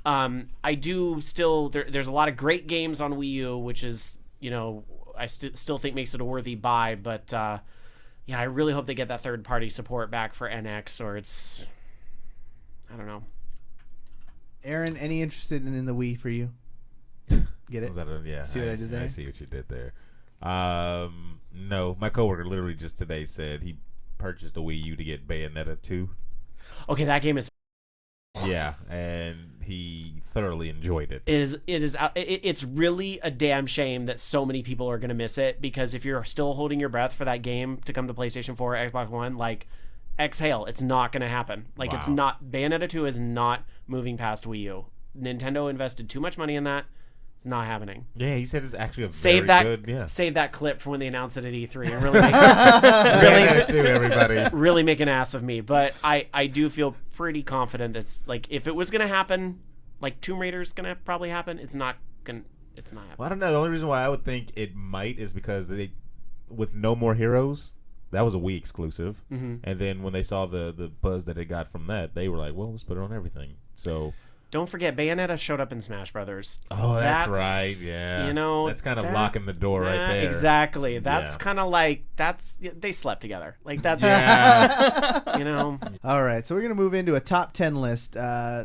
I do still there's a lot of great games on Wii U, which is I still think makes it a worthy buy. But I really hope they get that third party support back for NX, or it's. I don't know. Aaron, any interested in the Wii for you? Get it? Yeah. See what I did there? I see what you did there. No, my coworker literally just today said he purchased a Wii U to get Bayonetta 2. Okay, that game is. Yeah, and he thoroughly enjoyed it. It's really a damn shame that so many people are going to miss it, because if you're still holding your breath for that game to come to PlayStation 4 or Xbox One, exhale, it's not going to happen. It's not. Bayonetta 2 is not moving past Wii U. Nintendo invested too much money in that. It's not happening. Yeah, he said it's actually very good. Yeah. Save that clip for when they announce it at E3 and really make an ass of me. But I do feel pretty confident that's if it was going to happen, Tomb Raider's going to probably happen. It's not happening. Well, I don't know. The only reason why I would think it might is because with No More Heroes. That was a Wii exclusive, and then when they saw the buzz that it got from that, they were like, "Well, let's put it on everything." So, Don't forget, Bayonetta showed up in Smash Brothers. Oh, that's right. Yeah. You know, that's kind of locking the door right there. Exactly. That's kind of like they slept together. Like that's you know. All right, so we're gonna move into a top 10 list.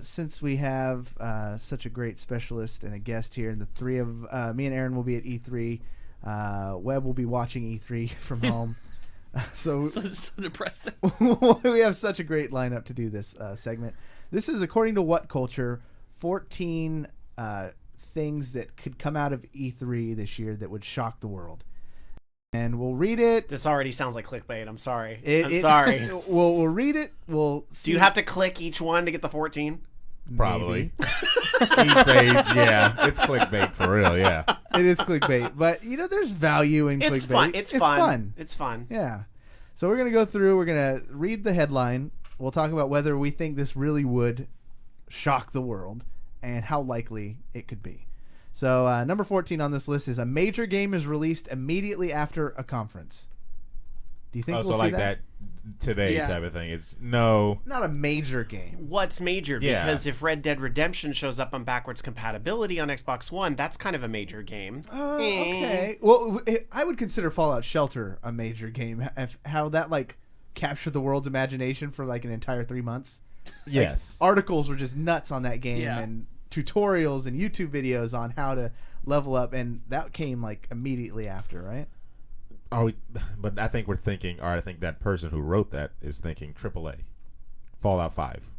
Since we have such a great specialist and a guest here, and the three of me and Aaron will be at E3. Webb will be watching E3 from home. So depressing. We have such a great lineup to do this segment. This is, according to What Culture, 14 things that could come out of E3 this year that would shock the world. And we'll read it. This already sounds like clickbait. I'm sorry. I'm sorry. We'll read it. We'll see. Do you have to click each one to get the 14? Probably. Each page, yeah. It's clickbait for real, yeah. It is clickbait. But, there's value in It's clickbait. fun. It's fun. It's fun. Yeah. So we're going to go through. We're going to read the headline. We'll talk about whether we think this really would shock the world and how likely it could be. So number 14 on this list is a major game is released immediately after a conference. Do you think we'll see like that? Today type of thing? It's no. Not a major game. What's major? Yeah. Because if Red Dead Redemption shows up on backwards compatibility on Xbox One, that's kind of a major game. Okay. Well, I would consider Fallout Shelter a major game. How that captured the world's imagination for an entire 3 months. Yes. Articles were just nuts on that game and tutorials and YouTube videos on how to level up, and that came immediately after, right? But I think we're thinking, or I think that person who wrote that is thinking AAA, Fallout 5.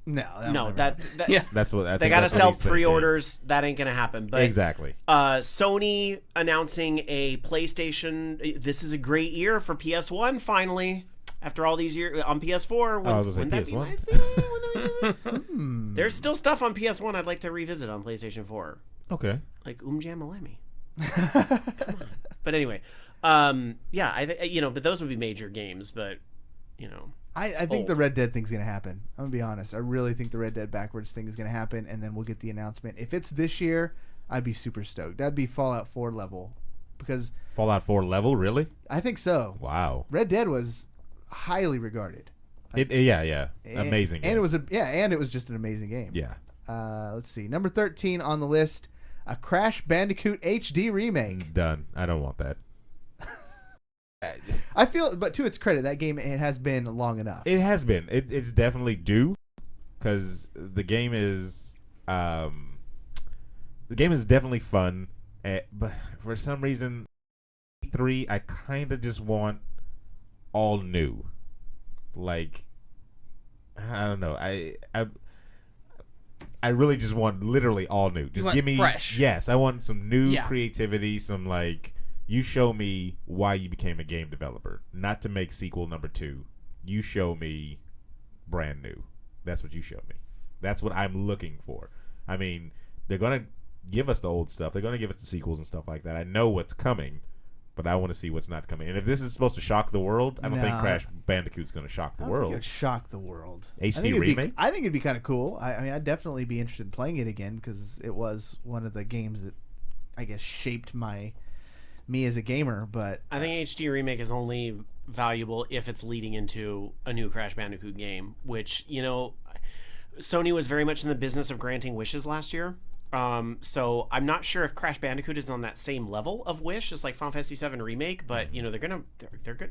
No, that's what I think. They got to sell pre-orders. That ain't gonna happen. But exactly. Sony announcing a PlayStation. This is a great year for PS1. Finally, after all these years on PS4. Wouldn't that be nice? There's still stuff on PS1 I'd like to revisit on PlayStation 4. Okay. Like Jamalemi. Come on. But anyway, but those would be major games. But I think the Red Dead thing's gonna happen. I'm gonna be honest. I really think the Red Dead backwards thing is gonna happen, and then we'll get the announcement. If it's this year, I'd be super stoked. That'd be Fallout 4 level, because Fallout 4 level, really? I think so. Wow. Red Dead was highly regarded. Amazing game. And it was just an amazing game. Yeah. Let's see. Number 13 on the list, a Crash Bandicoot HD remake. Done. I don't want that. I feel, but to its credit, that game, it has been long enough. It has been. It's definitely due, because the game is definitely fun. But for some reason, 3, I kind of just want all new. I don't know. I really just want literally all new. Just give me fresh. Yes, I want some new creativity, some you show me why you became a game developer, not to make sequel number 2. You show me brand new. That's what you show me. That's what I'm looking for. I mean, they're going to give us the old stuff. They're going to give us the sequels and stuff like that. I know what's coming, but I want to see what's not coming. And if this is supposed to shock the world, I don't think Crash Bandicoot's going to shock the world. It would shock the world. HD remake? I think it'd be kind of cool. I mean, I'd definitely be interested in playing it again, because it was one of the games that, I guess, shaped me as a gamer. But I think HD remake is only valuable if it's leading into a new Crash Bandicoot game, which, Sony was very much in the business of granting wishes last year. So I'm not sure if Crash Bandicoot is on that same level of wish as Final Fantasy VII Remake, but they're good.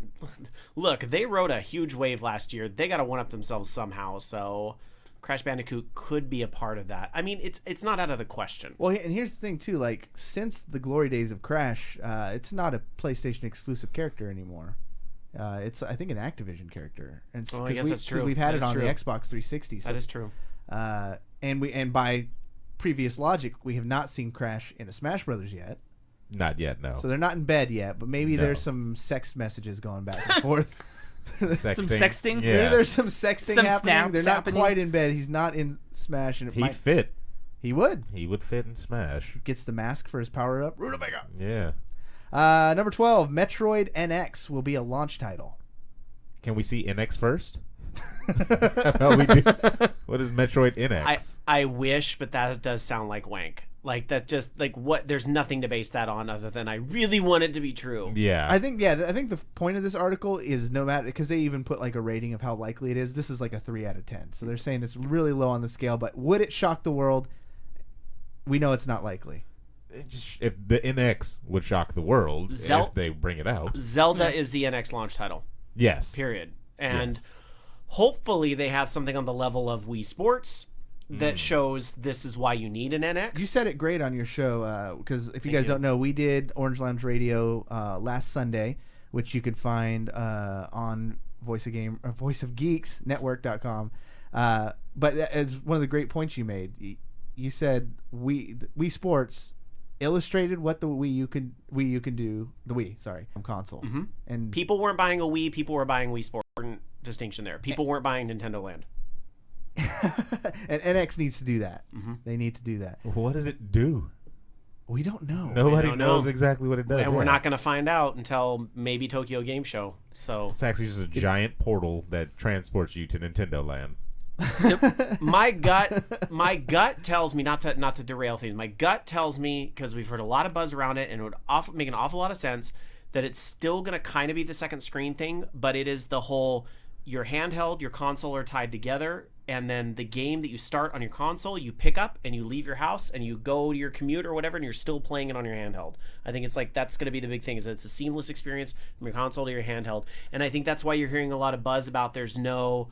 Look, they rode a huge wave last year. They got to one up themselves somehow. So Crash Bandicoot could be a part of that. I mean, it's not out of the question. Well, and here's the thing too. Since the glory days of Crash, it's not a PlayStation exclusive character anymore. It's, I think, an Activision character. And I guess that's true. We've had it on the Xbox 360. So, that is true. And by previous logic, we have not seen Crash in a Smash Brothers yet. Not yet, no. So they're not in bed yet, but maybe there's some sex messages going back and forth. Some sexting? Yeah. Maybe there's some sexting happening. Snaps They're not happening. quite in bed. He's not in Smash. And He'd fit. He would. He would fit in Smash. Gets the mask for his power-up. Rutabaga. Yeah. Number 12, Metroid NX will be a launch title. Can we see NX first? We do. What is Metroid NX? I wish, but that does sound like wank. Like that, just like what? There's nothing to base that on other than I really want it to be true. Yeah. I think the point of this article is no matter, because they even put like a rating of how likely it is. This is like a 3 out of 10. So they're saying it's really low on the scale. But would it shock the world? We know it's not likely. If the NX would shock the world if they bring it out. Zelda is the NX launch title. Yes. Period. And hopefully they have something on the level of Wii Sports that shows this is why you need an NX. You said it great on your show, because if you guys don't know, we did Orange Lounge Radio last Sunday, which you could find on voiceofgeeksnetwork.com. But it's one of the great points you made. You said Wii Sports illustrated what the Wii U can do. The Wii, sorry, console. Mm-hmm. And people weren't buying a Wii. People were buying Wii Sports. Important distinction there. People weren't buying Nintendo Land. and NX needs to do that. Mm-hmm. They need to do that. What does it do? We don't know. Nobody knows exactly what it does. And we're not going to find out until maybe Tokyo Game Show. So it's actually just a giant portal that transports you to Nintendo Land. My gut tells me not to derail things. My gut tells me, because we've heard a lot of buzz around it, and it would make an awful lot of sense, that it's still going to kind of be the second screen thing, but it is the whole your handheld, your console are tied together, and then the game that you start on your console, you pick up and you leave your house and you go to your commute or whatever, and you're still playing it on your handheld. I think it's like that's going to be the big thing, is that it's a seamless experience from your console to your handheld. And I think that's why you're hearing a lot of buzz about there's no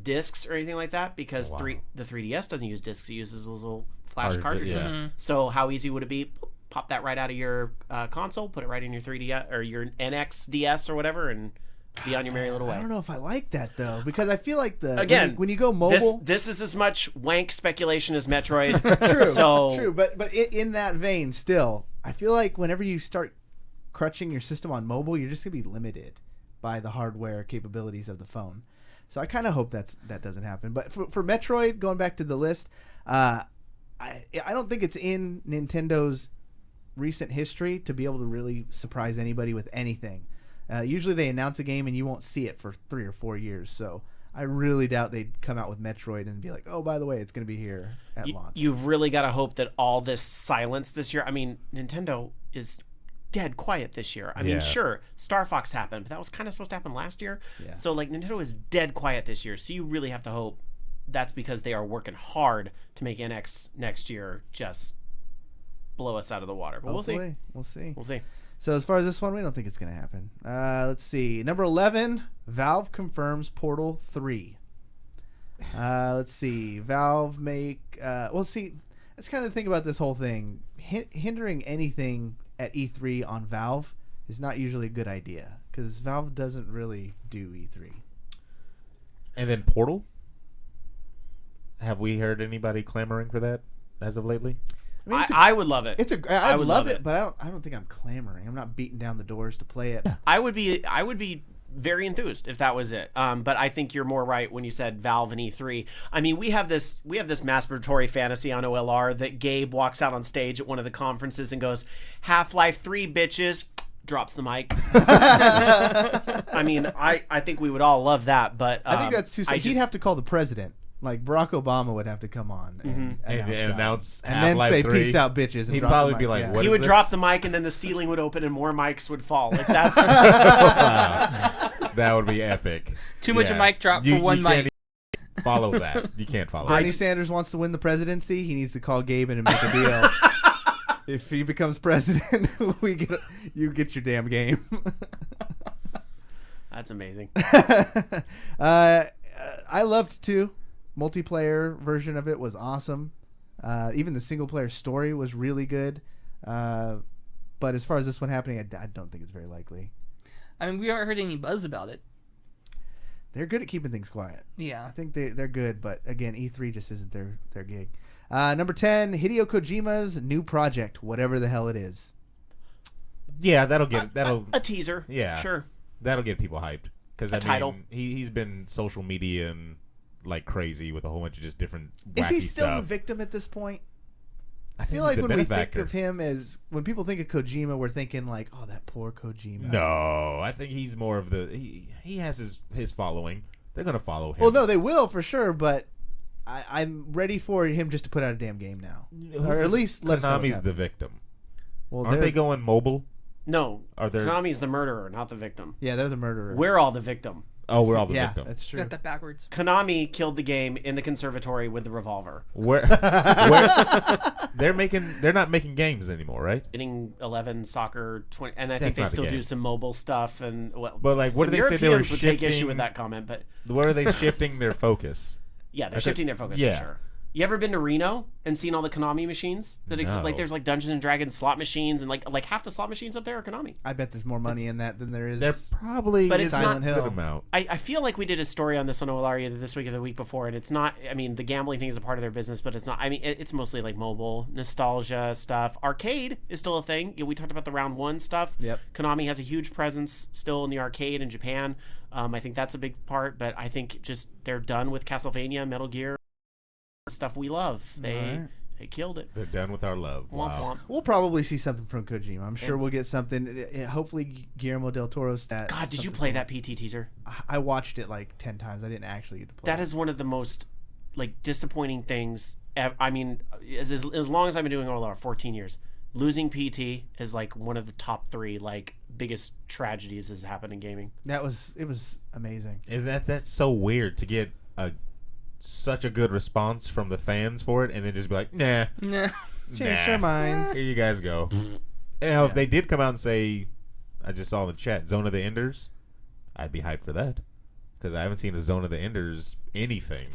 discs or anything like that, because the 3DS doesn't use discs. It uses those little flash cartridges. Yeah. Mm-hmm. So how easy would it be? Pop that right out of your console, put it right in your 3DS or your NX DS or whatever, and be on your merry little way. I don't know if I like that though, because I feel like when you go mobile, this is as much wank speculation as Metroid. True, but in that vein, still, I feel like whenever you start crutching your system on mobile, you're just gonna be limited by the hardware capabilities of the phone. So I kind of hope that doesn't happen. But for Metroid, going back to the list, I don't think it's in Nintendo's recent history to be able to really surprise anybody with anything. Usually they announce a game and you won't see it for 3 or 4 years. So I really doubt they'd come out with Metroid and be like, oh, by the way, it's going to be here at launch. You've really got to hope that all this silence this year. I mean, Nintendo is dead quiet this year. I mean, sure, Star Fox happened, but that was kind of supposed to happen last year. Yeah. So like Nintendo is dead quiet this year. So you really have to hope that's because they are working hard to make NX next year just blow us out of the water. But Hopefully. We'll see. So as far as this one, we don't think it's going to happen. Let's see. Number 11, Valve confirms Portal 3. Let's see. Valve make... let's kind of think about this whole thing. Hindering anything at E3 on Valve is not usually a good idea, because Valve doesn't really do E3. And then Portal? Have we heard anybody clamoring for that as of lately? I mean, I would love it. I would love it, but I don't think I'm clamoring. I'm not beating down the doors to play it. Yeah. I would be very enthused if that was it. But I think you're more right when you said Valve and E3. I mean, we have this masturbatory fantasy on OLR that Gabe walks out on stage at one of the conferences and goes, "Half-Life 3, bitches." Drops the mic. I mean, I think we would all love that, but I think that's too soon. He'd have to call the president. Like Barack Obama would have to come on and announce and then say 3. "Peace out, bitches." And he'd probably be like, "What?" He would drop the mic, and then the ceiling would open, and more mics would fall. Like that's that would be epic. Too much a mic drop for one mic. Follow that. You can't follow. Bernie Sanders wants to win the presidency. He needs to call Gabe in and make a deal. If he becomes president, you get your damn game. That's amazing. I loved 2. Multiplayer version of it was awesome. Even the single player story was really good. But as far as this one happening, I don't think it's very likely. I mean, we haven't heard any buzz about it. They're good at keeping things quiet. Yeah. I think they're good, but again, E3 just isn't their gig. Number 10, Hideo Kojima's new project, whatever the hell it is. Yeah, that'll a teaser. Yeah, sure. That'll get people hyped, because title. He's been social media and like crazy with a whole bunch of just different wacky stuff. Is he still stuff. the victim at this point? I feel like when we think of him when people think of Kojima, we're thinking like, oh, that poor Kojima. No, I think he's more of he has his following. They're gonna follow him. Well, no, they will for sure, but I'm ready for him just to put out a damn game now, or at least let us know what's Konami's the happening. victim. Well, Aren't they going mobile? No, Are there? Konami's the murderer, not the victim. Yeah, they're the murderer. We're all the victim. Oh, we're all the yeah, victim. that's true. Got that backwards. Konami killed the game in the conservatory with the revolver. Where they're not making games anymore, right? Inning 11, soccer 20, and I That's think they not a still do game. some mobile stuff. And well, But, like, what some did they say they were Europeans would take issue shifting- with that comment, but Where are they shifting their focus? yeah, they're I shifting think- their focus yeah. for sure. You ever been to Reno and seen all the Konami machines? No. Like there's like Dungeons and Dragons slot machines, and like half the slot machines up there are Konami. I bet there's more money in that than there is. There probably But is it's a not- good Hill. amount. I feel like we did a story on this on OLR either this week or the week before, and it's not. I mean, the gambling thing is a part of their business, but it's not. I mean, it's mostly like mobile nostalgia stuff. Arcade is still a thing. We talked about the round one stuff. Yep. Konami has a huge presence still in the arcade in Japan. I think that's a big part, but I think just they're done with Castlevania, Metal Gear, stuff we love. They killed it. They're done with our love. Womp Wow. womp. We'll probably see something from Kojima. I'm sure we'll get something. Hopefully, Guillermo del Toro's stats. God, did you something play from- that PT teaser? I watched it like 10 times. I didn't actually get to play. That is one of the most like disappointing things. I mean, as long as I've been doing OLR, 14 years, losing PT is like one of the top 3 like biggest tragedies has happened in gaming. It was amazing. And that's so weird to get such a good response from the fans for it, and then just be like, nah, Nah. Changed their minds. here you guys go. And now, if they did come out and say, I just saw in the chat, Zone of the Enders, I'd be hyped for that, because I haven't seen a Zone of the Enders anything.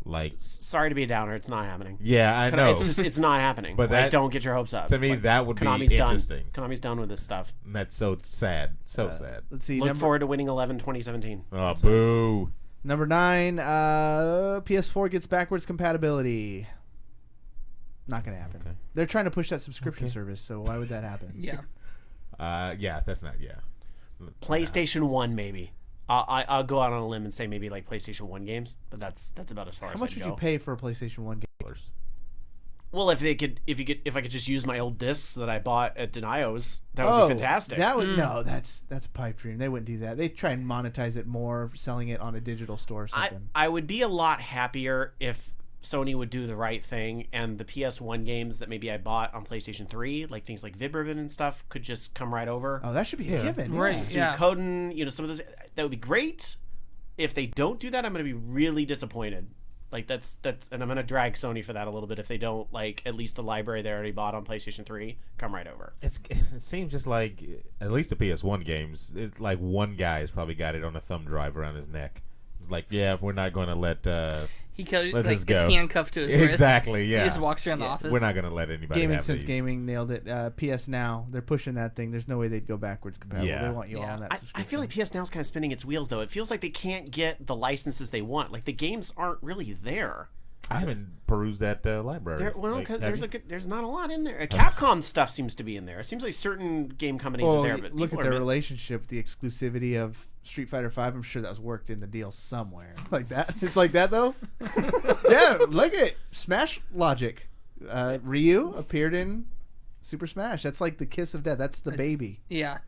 Like, Sorry to be a downer, it's not happening. yeah, I know. It's not happening. But Like, that- don't get your hopes up. To me, Like, that would be Konami's interesting. done. Konami's done with this stuff. And that's so sad. So sad. Let's see. Look forward to winning 11 2017. Oh, boo. Number 9. PS4 gets backwards compatibility. Not gonna happen. Okay. They're trying to push that subscription Okay. service, so why would that happen? Yeah. Yeah, that's not, yeah. PlayStation 1 maybe. I'll go out on a limb and say maybe like PlayStation 1 games, but that's about as far How as much I'd would go. you pay for a PlayStation 1 game? Well, if I could just use my old discs that I bought at Denio's, that would be fantastic. That would no. That's a pipe dream. They wouldn't do that. They try and monetize it more, selling it on a digital store or something. I would be a lot happier if Sony would do the right thing and the PS1 games that maybe I bought on PlayStation 3, like things like VibRibbon and stuff, could just come right over. Oh, that should be a given. Right. Yeah. Yeah. Suikoden, some of those, that would be great. If they don't do that, I'm going to be really disappointed. Like that's and I'm going to drag Sony for that a little bit if they don't like at least the library they already bought on PlayStation 3 come right over. It seems just like, at least the PS1 games, it's like one guy's probably got it on a thumb drive around his neck. It's like, yeah, we're not going to let He killed, Let like this go. it's handcuffed to his wrist. Exactly, yeah. He just walks around the office. we're not going to let anybody Gaming have Sense these. Gaming nailed it. PS Now, they're pushing that thing. There's no way they'd go backwards compatible. Yeah. They want you all Yeah. on that I subscription. feel like PS Now's kind of spinning its wheels though. It feels like they can't get the licenses they want. Like the games aren't really there. I haven't perused that library. Like, Because have you? there's not a lot in there. Capcom stuff seems to be in there. It seems like certain game companies Well, are there, but look people at are their relationship, the exclusivity of Street Fighter V. I'm sure that was worked in the deal somewhere. Like that. It's like that though. Yeah, look at Smash logic. Ryu appeared in Super Smash. That's like the kiss of death. That's the baby. Yeah.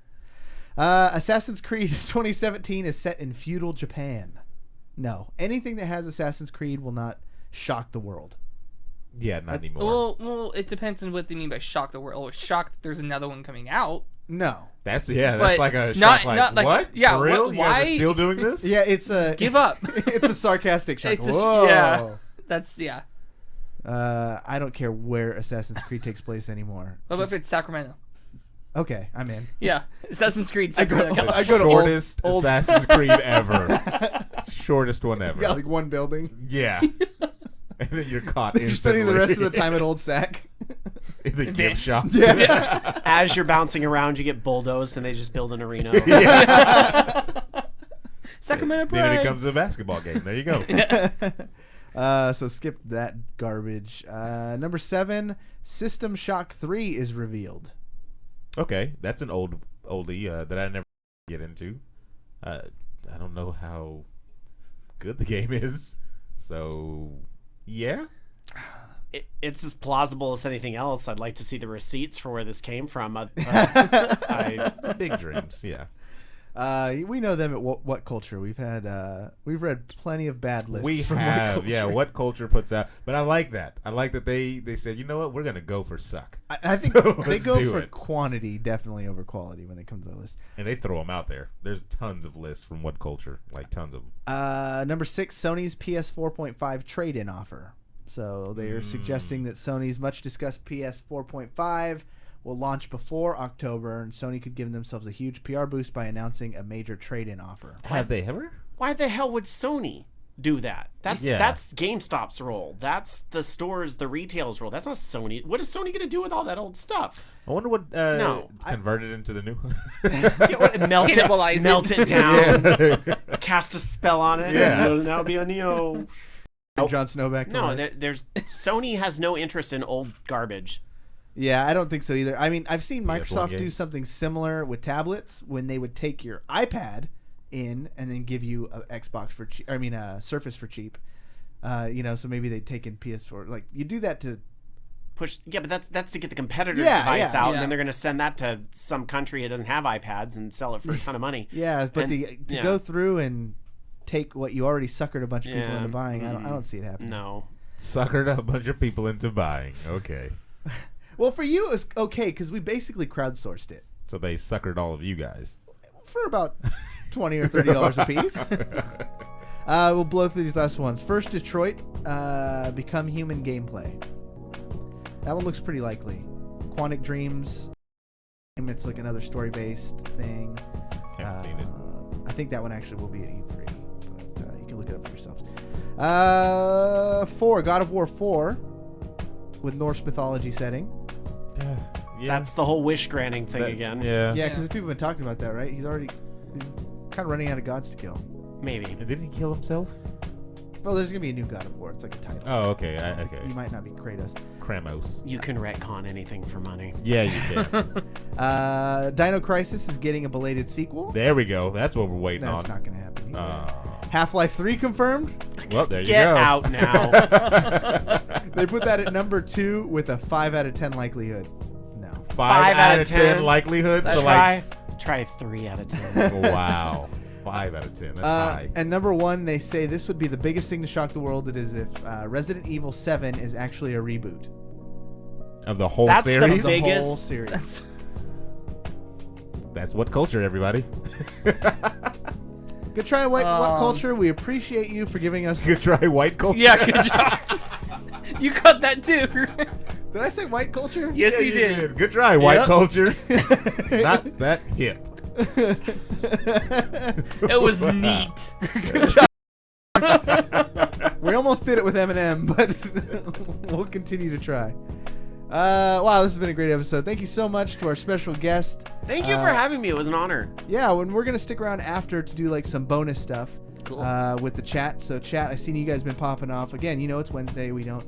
Assassin's Creed 2017 is set in feudal Japan. No, anything that has Assassin's Creed will not shock the world. Yeah, not anymore. Well, it depends on what they mean by shock the world. Shock that there's another one coming out. No. That's But like a not- shock. Like, not like- what? yeah, For real? what- You guys why- are still doing this? Yeah, it's a Give up. It's a sarcastic shock. It's Whoa. yeah. That's yeah. I don't care where Assassin's Creed takes place anymore. What about Just- if it's Sacramento? Okay, I'm in. Yeah, Assassin's Creed. I go- Sacramento. I go to old- Shortest old- Assassin's Creed ever. Shortest one ever. Yeah, like one building. Yeah. And then you're caught You're instantly. spending the rest of the time at Old Sack. in the gift shop. As you're bouncing around, you get bulldozed, and they just build an arena. Sacramento Then it Pride. becomes a basketball game. There you go. So skip that garbage. Number 7, System Shock 3 is revealed. Okay, that's an oldie that I never get into. I don't know how good the game is. So, yeah. It's as plausible as anything else. I'd like to see the receipts for where this came from. It's big dreams, yeah. We know them at What Culture. We've read plenty of bad lists. We from have, What Culture. yeah. What Culture puts out, but I like that. I like that they said, you know what, we're gonna go for suck. I think So they let's go do for it. quantity definitely over quality when they come to the list. And they throw them out there. There's tons of lists from What Culture, like tons of them. Number 6, Sony's PS 4.5 trade-in offer. So they are suggesting that Sony's much discussed PS 4.5 will launch before October, and Sony could give themselves a huge PR boost by announcing a major trade-in offer. Have they ever? Why the hell would Sony do that? That's GameStop's role. That's the stores, the retail's role. That's not Sony. What is Sony going to do with all that old stuff? I wonder what convert it into the new. Melt it down. Cast a spell on it. Yeah. It'll now be a Neo. Jon Snow back to No, life. there's Sony has no interest in old garbage. Yeah, I don't think so either. I mean, I've seen Microsoft do games. something similar with tablets when they would take your iPad in and then give you a Xbox for cheap. I mean, a Surface for cheap. So maybe they'd take in PS4. Like, you do that to Push, yeah, but that's to get the competitor's Yeah, device yeah. out, Yeah. and then they're going to send that to some country that doesn't have iPads and sell it for a ton of money. Yeah, but And- to yeah. go through and take what you already suckered a bunch of people Yeah, into buying, I don't see it happening. No. Suckered a bunch of people into buying. Okay. Well, for you, it was okay because we basically crowdsourced it So they suckered all of you guys. for about $20 or $30 a piece. We'll blow through these last ones. First, Detroit, Become Human gameplay. That one looks pretty likely. Quantic Dreams. It's like another story-based thing. Haven't seen it. I think that one actually will be at E3, but you can look it up for yourselves. 4, God of War 4, with Norse mythology setting. Yeah. That's the whole wish granting thing again. Yeah. Yeah, because people have been talking about that, right? He's kind of running out of gods to kill. Maybe. And didn't he kill himself? Well, there's gonna be a new God of War. It's like a title. Oh, okay. Okay. You might not be Kratos. Kramos. You can retcon anything for money. Yeah, you can. Dino Crisis is getting a belated sequel. There we go. That's what we're waiting That's on. not gonna happen. either. Oh. Half-Life 3 confirmed. Well, there you Get go. out now. They put that at number 2 with a 5 out of 10 likelihood. No. 5 out of 10 likelihood. So Try 3 out of 10. wow. 5 out of 10. That's high. And number 1, they say this would be the biggest thing to shock the world. It is if Resident Evil 7 is actually a reboot. Of the whole That's the series. The biggest- whole series. That's What Culture, everybody. Good try, What Culture. We appreciate you for giving us. Good try, White Culture. Yeah, good job. You cut that too. Did I say White Culture? Yes, Yeah, you you did. did. Good try, White Yep. Culture. Not that hip. It was neat. We almost did it with Eminem, but we'll continue to try. Wow, this has been a great episode. Thank you so much to our special guest. Thank you for having me. It was an honor. Yeah, when we're gonna stick around after to do like some bonus stuff with the chat. So chat, I've seen you guys been popping off. Again, it's Wednesday. We don't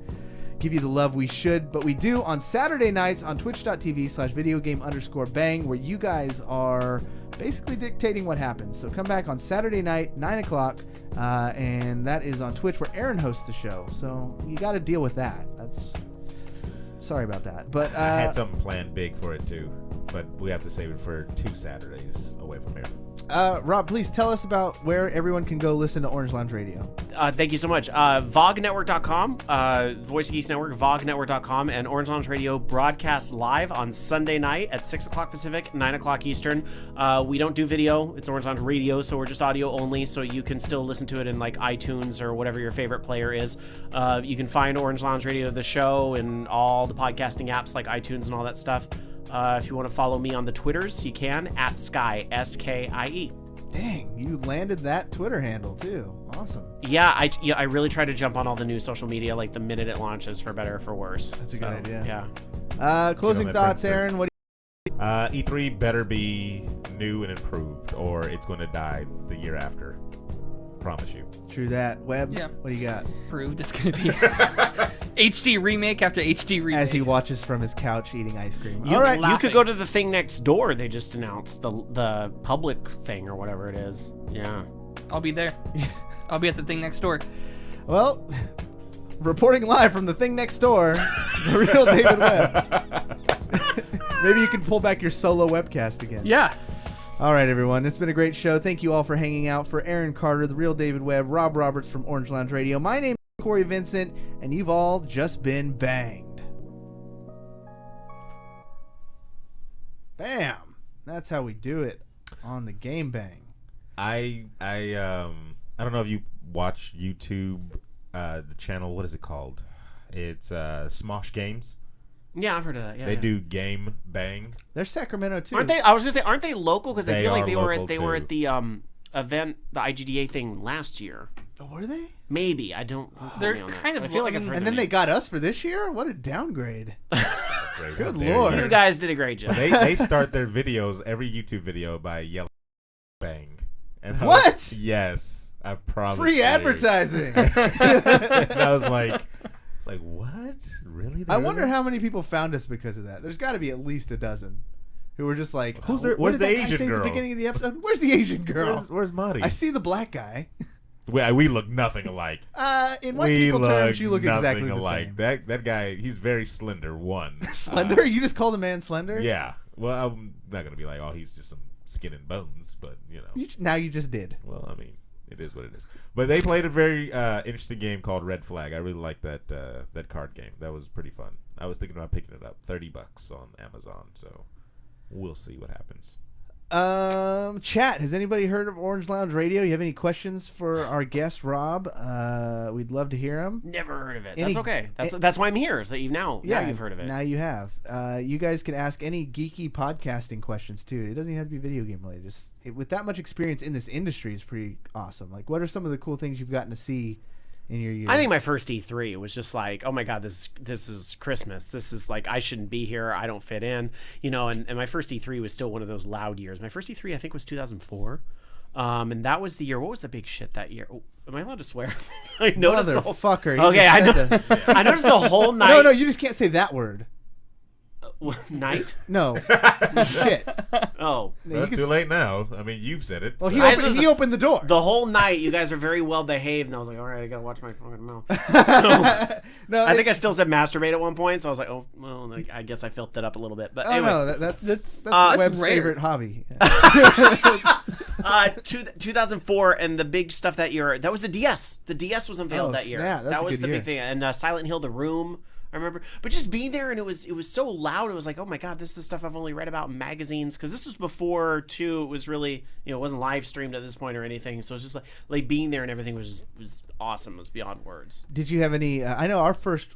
give you the love we should, but we do on Saturday nights on twitch.tv/videogame_bang, where you guys are basically dictating what happens. So come back on Saturday night, 9 o'clock, and that is on Twitch where Aaron hosts the show. So you got to deal with that. Sorry about that. But I had something planned big for it too, but we have to save it for 2 Saturdays away from here. Rob, please tell us about where everyone can go listen to Orange Lounge Radio. Thank you so much. VogNetwork.com, Voice of Geeks Network, VogNetwork.com, and Orange Lounge Radio broadcasts live on Sunday night at 6 o'clock Pacific, 9 o'clock Eastern. We don't do video. It's Orange Lounge Radio, so we're just audio only, so you can still listen to it in like iTunes or whatever your favorite player is. You can find Orange Lounge Radio, the show, and all the podcasting apps like iTunes and all that stuff. If you want to follow me on the Twitters, you can, at Sky, SKIE. Dang, you landed that Twitter handle too. Awesome. Yeah, I really try to jump on all the new social media like the minute it launches, for better or for worse. That's a good idea. Yeah. Closing Get on that thoughts, friend Aaron. What E3 better be new and improved, or it's going to die the year after. Promise you. True that. Webb, Yeah. what do you got? Proved it's gonna be HD remake after HD remake. As he watches from his couch eating ice cream. You, All right. you laughing. could go to the thing next door. They just announced the public thing or whatever it is. Yeah. I'll be there. I'll be at the thing next door. Well, reporting live from the thing next door, the real David Webb. Maybe you can pull back your solo webcast again. Yeah. All right, everyone. It's been a great show. Thank you all for hanging out. For Aaron Carter, the real David Webb, Rob Roberts from Orange Lounge Radio. My name is Corey Vincent, and you've all just been banged. Bam. That's how we do it on the Game Bang. I don't know if you watch YouTube, the channel. What is it called? It's Smosh Games. Yeah, I've heard of that. Yeah, They do Game Bang. They're Sacramento too. Aren't they? I was gonna say, aren't they local? Because I They feel like are they were local, at the event, the IGDA thing last year. Oh, were they? Maybe I don't. quote They're me on that, kind but of- I feel like I I've mean- heard. And their then they name. got us for this year? What a downgrade. Good There Lord. you You go. guys did a great job. They start their videos, every YouTube video, by yelling "bang." And What? Yes, I promise. Free you. advertising. And I was like, it's like, what? Really? I wonder how many people found us because of that. There's got to be at least a dozen who were just like, Who's "Oh, there- what where's did the that guy Asian say at girl?" the beginning of the episode? Where's the Asian girl? Where's Marty? I see the black guy. We look nothing alike. In white We people terms, you look nothing exactly the alike. same. That guy, he's very slender. One Slender? You just call the man slender? Yeah. Well, I'm not gonna be like, oh, he's just some skin and bones, but you know. Now you just did. Well, I mean, it is what it is. But they played a very interesting game called Red Flag. I really liked that that card game. That was pretty fun. I was thinking about picking it up. $30 on Amazon. So we'll see what happens. Chat, has anybody heard of Orange Lounge Radio? You have any questions for our guest Rob? We'd love to hear them. Never heard of it. Any- That's okay. That's why I'm here. Is that now you've heard of it. Now you have. You guys can ask any geeky podcasting questions too. It doesn't even have to be video game related. Just with that much experience in this industry is pretty awesome. Like, what are some of the cool things you've gotten to see in your years? I think my first E3 was just like, oh my god, this is Christmas. This is like, I shouldn't be here. I don't fit in, you know. And my first E3 was still one of those loud years. My first E3 I think was 2004, and that was the year. What was the big shit that year? Oh, am I allowed to swear? I noticed the whole, Motherfucker. You okay, just I know. said the- I noticed the whole night. No, you just can't say that word. Night. No. Shit. Oh, You That's can too s- late now. I mean, you've said it. Well, so- he opened the door. the whole night you guys are very well behaved, and I was like, all right, I gotta watch my fucking mouth. So, No, I think I still said masturbate at one point, so I was like, oh well, like, I guess I filthed it up a little bit. But Oh anyway, no, that's that's Webb's rare. favorite hobby. 2004, and the big stuff that year, that was the DS. The DS was unveiled Oh, that year. snap. That's That a was good the year. big thing. And Silent Hill, The Room, I remember. But just being there, and it was so loud. It was like, oh my god, this is stuff I've only read about in magazines. Because this was before, too, it was really, it wasn't live streamed at this point or anything. So it's just like being there and everything was awesome. It was beyond words. Did you have any? I know our first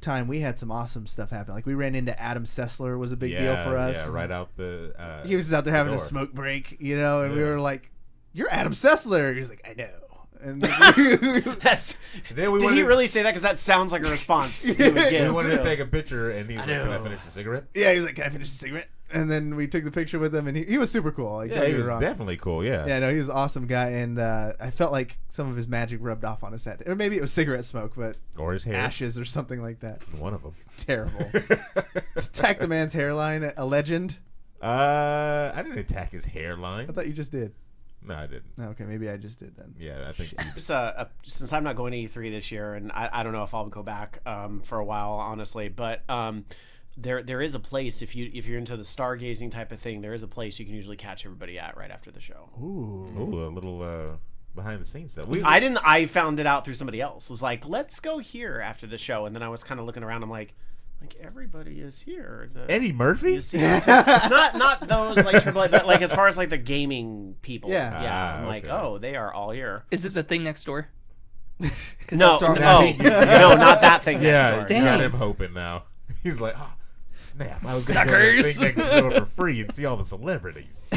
time we had some awesome stuff happen. Like we ran into Adam Sessler was a big deal for us. Yeah, right out the. He was out there having a door. smoke break, you know, and we Yeah. were like, "You're Adam Sessler." He was like, "I know." And That's. Then we Did wanted, he really say that? Because that sounds like a response. You would We give, wanted to too. take a picture, and he's like, "Can I know. finish the cigarette?" yeah, he was like, "Can I finish the cigarette?" And then we took the picture with him, and he was super cool. Like, Yeah, don't he get me was wrong. definitely cool. Yeah. Yeah, no, he was an awesome guy, and I felt like some of his magic rubbed off on us that day. Or maybe it was cigarette smoke, but Or his hair. ashes or something like that. One of them. Terrible. Attack the man's hairline, a legend. I didn't attack his hairline. I thought you just did. No, I didn't. Oh, okay, maybe I just did then. Yeah, I think you did. Just since I'm not going to E3 this year, and I don't know if I'll go back for a while, honestly, but there is a place if you're into the stargazing type of thing, there is a place you can usually catch everybody at right after the show. Ooh. Ooh, a little behind the scenes stuff. I found it out through somebody else. Was like, let's go here after the show, and then I was kind of looking around. I'm like everybody is here. Eddie Murphy? You see it? not those like AAA, but like as far as like the gaming people. Yeah. yeah. I'm like, Okay. oh, they are all here. Is it the thing next door? 'Cause No, that's where I'm no, going. no, not that thing. Yeah, next you door. got Dang. him hoping now. He's like, oh, snap. I was going to go to the Suckers. thing next door for free and see all the celebrities.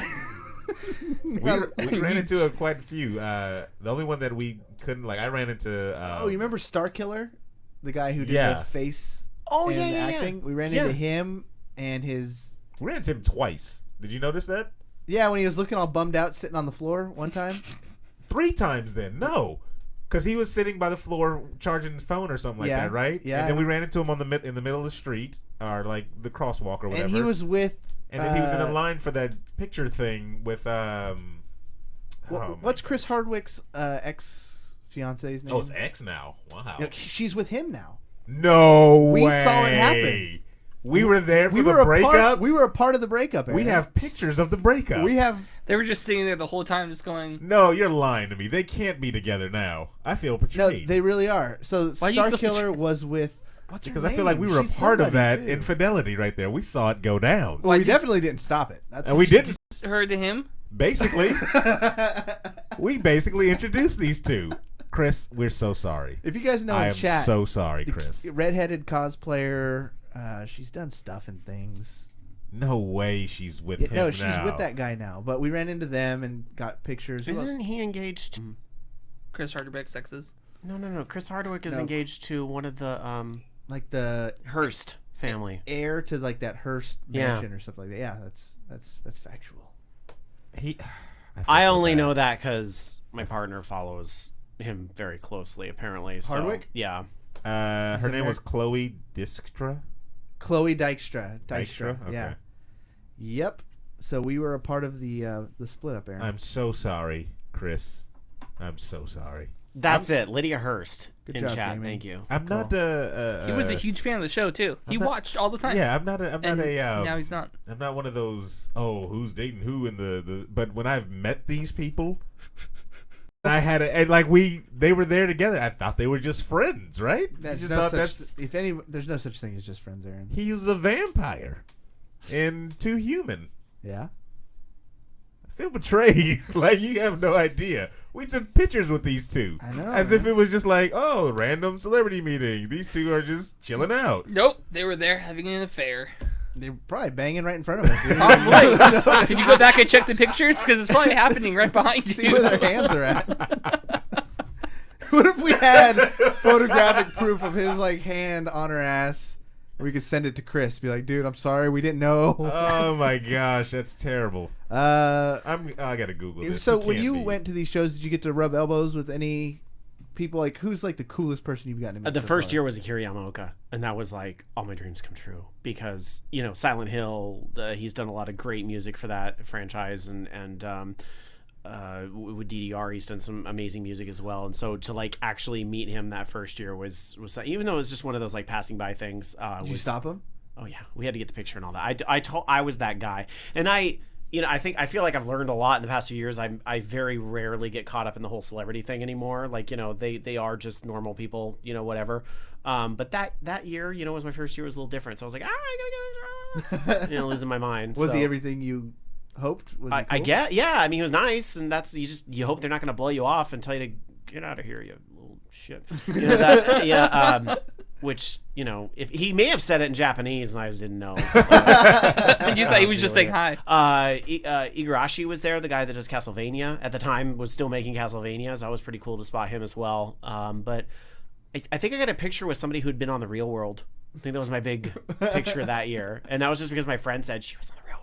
we ran into quite a few. The only one that we couldn't, like, I ran into... Oh, you remember Star Killer? The guy who did Yeah. the face Oh and yeah, yeah, acting? yeah. We ran Yeah. into him and his... We ran into him twice. Did you notice that? Yeah, when he was looking all bummed out sitting on the floor one time. 3 times then. No. Because he was sitting by the floor charging his phone or something like Yeah, that, right? yeah. And then we ran into him in the middle of the street, or like the crosswalk or whatever. And he was with... And then he was in a line for that picture thing with oh my what's God. Chris Hardwick's ex-fiance's name? Oh, it's X now. Wow. Yeah, she's with him now. No We way. saw it happen. We were there for We the were breakup. we were a part of the breakup. We Aaron. have pictures of the breakup. We have They were just sitting there the whole time, just going. No, you're lying to me. They can't be together now. I feel No, betrayed. they really are. So Why do you feel Starkiller was with. What's her because I feel like we name? were a She's part of somebody, that too. infidelity right there. We saw it go down. Well, we did- definitely didn't stop it. That's And we didn't. Her to him. Basically, we basically introduced these two. Chris, we're so sorry. If you guys know I in am chat, so sorry, Chris. redheaded cosplayer. She's done stuff and things. No way she's with him No, she's now. with that guy now. But we ran into them and got pictures. Isn't he engaged to... Chris Hardwick sexes. No. Chris Hardwick is No. engaged to one of the Like the Hearst family. heir to like that Hearst Yeah. mansion or something like that. Yeah, that's factual. I only know that because my partner follows him very closely, apparently. So, Hardwick? Yeah. Her name was Chloe Dykstra. Chloe Dykstra. Dykstra? Okay. Yeah. Yep. So we were a part of the split up, Aaron. I'm so sorry, Chris. I'm so sorry. That's it. Lydia Hurst Good in job, chat. Damien. Thank you. I'm not He was a huge fan of the show too. He watched all the time. Yeah, I'm not a now he's not. I'm not one of those, who's dating who in the but when I've met these people, I had they were there together. I thought they were just friends, right? That's You just no thought such, there's no such thing as just friends, Aaron. he was a vampire and too human. Yeah. I feel betrayed. Like, you have no idea. We took pictures with these two. I know, As man. if it was just like, random celebrity meeting. These two are just chilling out. Nope, they were there having an affair. They're probably banging right in front of us. Probably. Did you go back and check the pictures? Because it's probably happening right behind See you. where their hands are at. What if we had photographic proof of his hand on her ass? We could send it to Chris. Be like, dude, I'm sorry, we didn't know. Oh my gosh, that's terrible. I gotta Google this. So It when can't you be. went to these shows, did you get to rub elbows with any people? Like, who's the coolest person you've gotten to meet? The so first far? year was Akira Yamaoka, and that was all my dreams come true because Silent Hill. He's done a lot of great music for that franchise, and with DDR, he's done some amazing music as well. And so to actually meet him that first year was even though it was just one of those passing by things. Did you stop him? Oh yeah, we had to get the picture and all that. I was that guy, and I feel like I've learned a lot in the past few years. I very rarely get caught up in the whole celebrity thing anymore. They are just normal people, whatever. But that year, was my first year, was a little different. So I was like, I gotta get a picture. Losing my mind. Was so. he everything you hoped? Was he cool? I get, yeah. I mean, he was nice, and that's you hope they're not going to blow you off and tell you to get out of here, you little shit. Yeah. Which if he may have said it in Japanese, and I just didn't know. So, You thought he was just saying hi. Igarashi was there, the guy that does Castlevania at the time, was still making Castlevania, so that was pretty cool to spot him as well. But I think I got a picture with somebody who'd been on The Real World. I think that was my big picture that year, and that was just because my friend said she was on The Real World.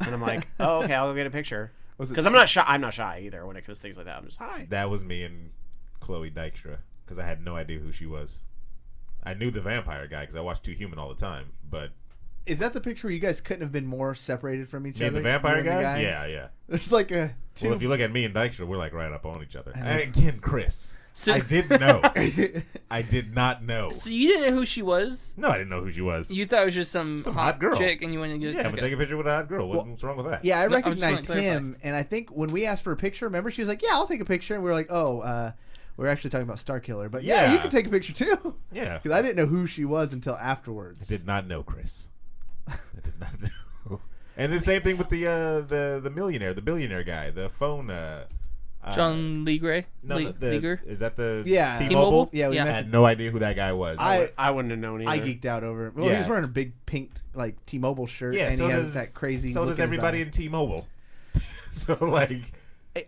And I'm like, oh, okay, I'll go get a picture. Because I'm not shy. I'm not shy either when it comes to things like that. I'm just hi. That was me and Chloe Dykstra, because I had no idea who she was. I knew the vampire guy because I watched Too Human all the time, but Is that the picture where you guys couldn't have been more separated from each me other? and the vampire You and the guy? Yeah. There's like a two. Well, if you look at me and Dykstra, we're right up on each other. Again, Chris, So- I didn't know. I did not know. So you didn't know who she was? No, I didn't know who she was. You thought it was just some hot girl. chick, and you went to get. Yeah, but take a picture with a hot girl. What's wrong with that? Yeah, I No, I'm just trying to recognized clarify. him, and I think when we asked for a picture, remember, she was like, "Yeah, I'll take a picture," and we were like, "Oh, we're actually talking about Starkiller, but yeah, Yeah. you can take a picture too." Yeah. Because I didn't know who she was until afterwards. I did not know, Chris. I did not know. And the same thing with the millionaire, the billionaire guy, the phone. John Lee Gray. No, Leaguer. is that the Yeah. T-Mobile? Yeah, we Yeah. I met. had no idea who that guy was. I wouldn't have known either. I geeked out over it. Well, he Yeah. was wearing a big pink T-Mobile shirt, Yeah, and so he does has that crazy. So look does in his everybody eye. in T-Mobile. So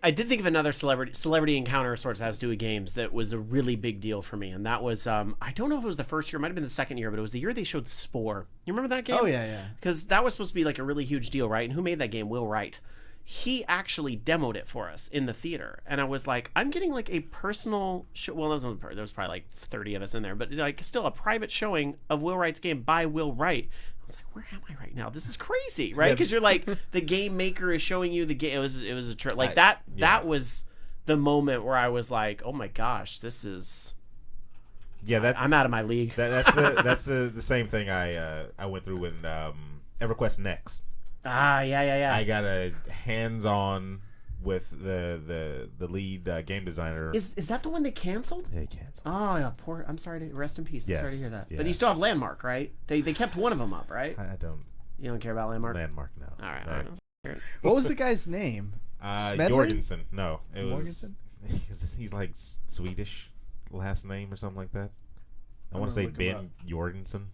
I did think of another celebrity encounter of sorts has to do with games that was a really big deal for me, and that was I don't know if it was the first year, it might have been the second year, but it was the year they showed Spore. You remember that game? Oh yeah. Because that was supposed to be a really huge deal, right? And who made that game? Will Wright. He actually demoed it for us in the theater, and I was like, I'm getting a personal show. Well, there was probably 30 of us in there, but still a private showing of Will Wright's game by Will Wright. I was like, where am I right now? This is crazy, right? Because you're the game maker is showing you the game. It was a trip that. Yeah. That was the moment where I was like, oh my gosh, this is. yeah, that's I'm out of my league. that's the same thing I went through when EverQuest Next. Yeah. I got a hands-on with the lead game designer. Is that the one that canceled? They canceled. Oh, yeah, poor. I'm sorry to rest in peace. I'm sorry to Yes, hear that. yes. But you still have Landmark, right? They kept one of them up, right? I don't. You don't care about Landmark? Landmark, no. All right. What was the guy's name? Smedley? Jorgensen. No, it was. Morgensen? He's like Swedish last name or something like that. I want to say look him Ben Jorgensen.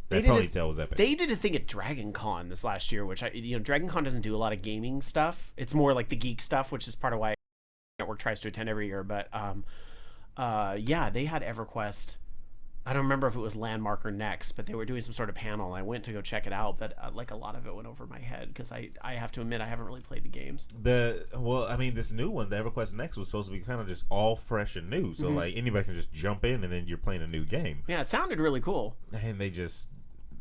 They That did a- ponytail was epic. They did a thing at Dragon Con this last year, which Dragon Con doesn't do a lot of gaming stuff. It's more like the geek stuff, which is part of why Network tries to attend every year. But yeah, they had EverQuest. I don't remember if it was Landmark or Next, but they were doing some sort of panel, and I went to go check it out. But like a lot of it went over my head because I have to admit I haven't really played the games. This new one, the EverQuest Next, was supposed to be kind of just all fresh and new. So like anybody can just jump in, and then you're playing a new game. Yeah, it sounded really cool. And they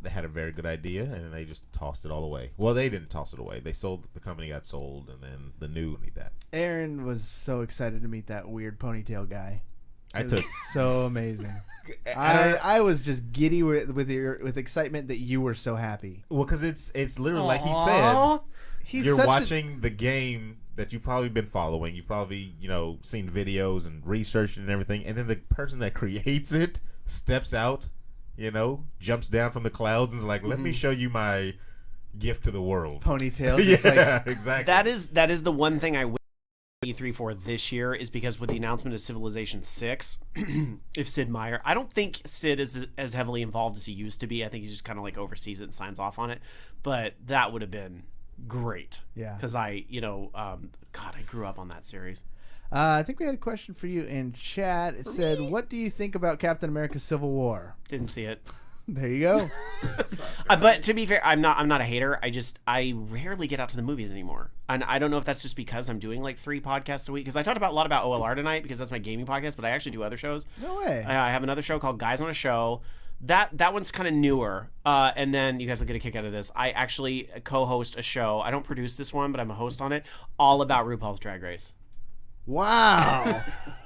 had a very good idea, and then they just tossed it all away. Well, they didn't toss it away. The company got sold, and then the new need that. Aaron was so excited to meet that weird ponytail guy. I It took. was so amazing. I was just giddy with excitement that you were so happy. Well, because it's literally like he said. Aw. He's You're such watching the game that you've probably been following. You've probably seen videos and researched it and everything, and then the person that creates it steps out, jumps down from the clouds and is like, "Let me show you my gift to the world." ponytail. Just like, Exactly. That is the one thing I wish E3 for this year is because with the announcement of Civilization 6, if Sid Meier, I don't think Sid is as heavily involved as he used to be. I think he's just kind of like oversees it and signs off on it. But that would have been great. Yeah. Because I grew up on that series. I think we had a question for you in chat. It said, "What do you think about Captain America: Civil War?" Didn't see it. There you go. But to be fair, I'm not a hater. I rarely get out to the movies anymore, and I don't know if that's just because I'm doing like 3 podcasts a week. Because I talked a lot about OLR tonight because that's my gaming podcast, but I actually do other shows. No way. I have another show called Guys on a Show. That one's kind of newer, and then you guys will get a kick out of this. I actually co-host a show. I don't produce this one, but I'm a host on it, all about RuPaul's Drag Race. Wow.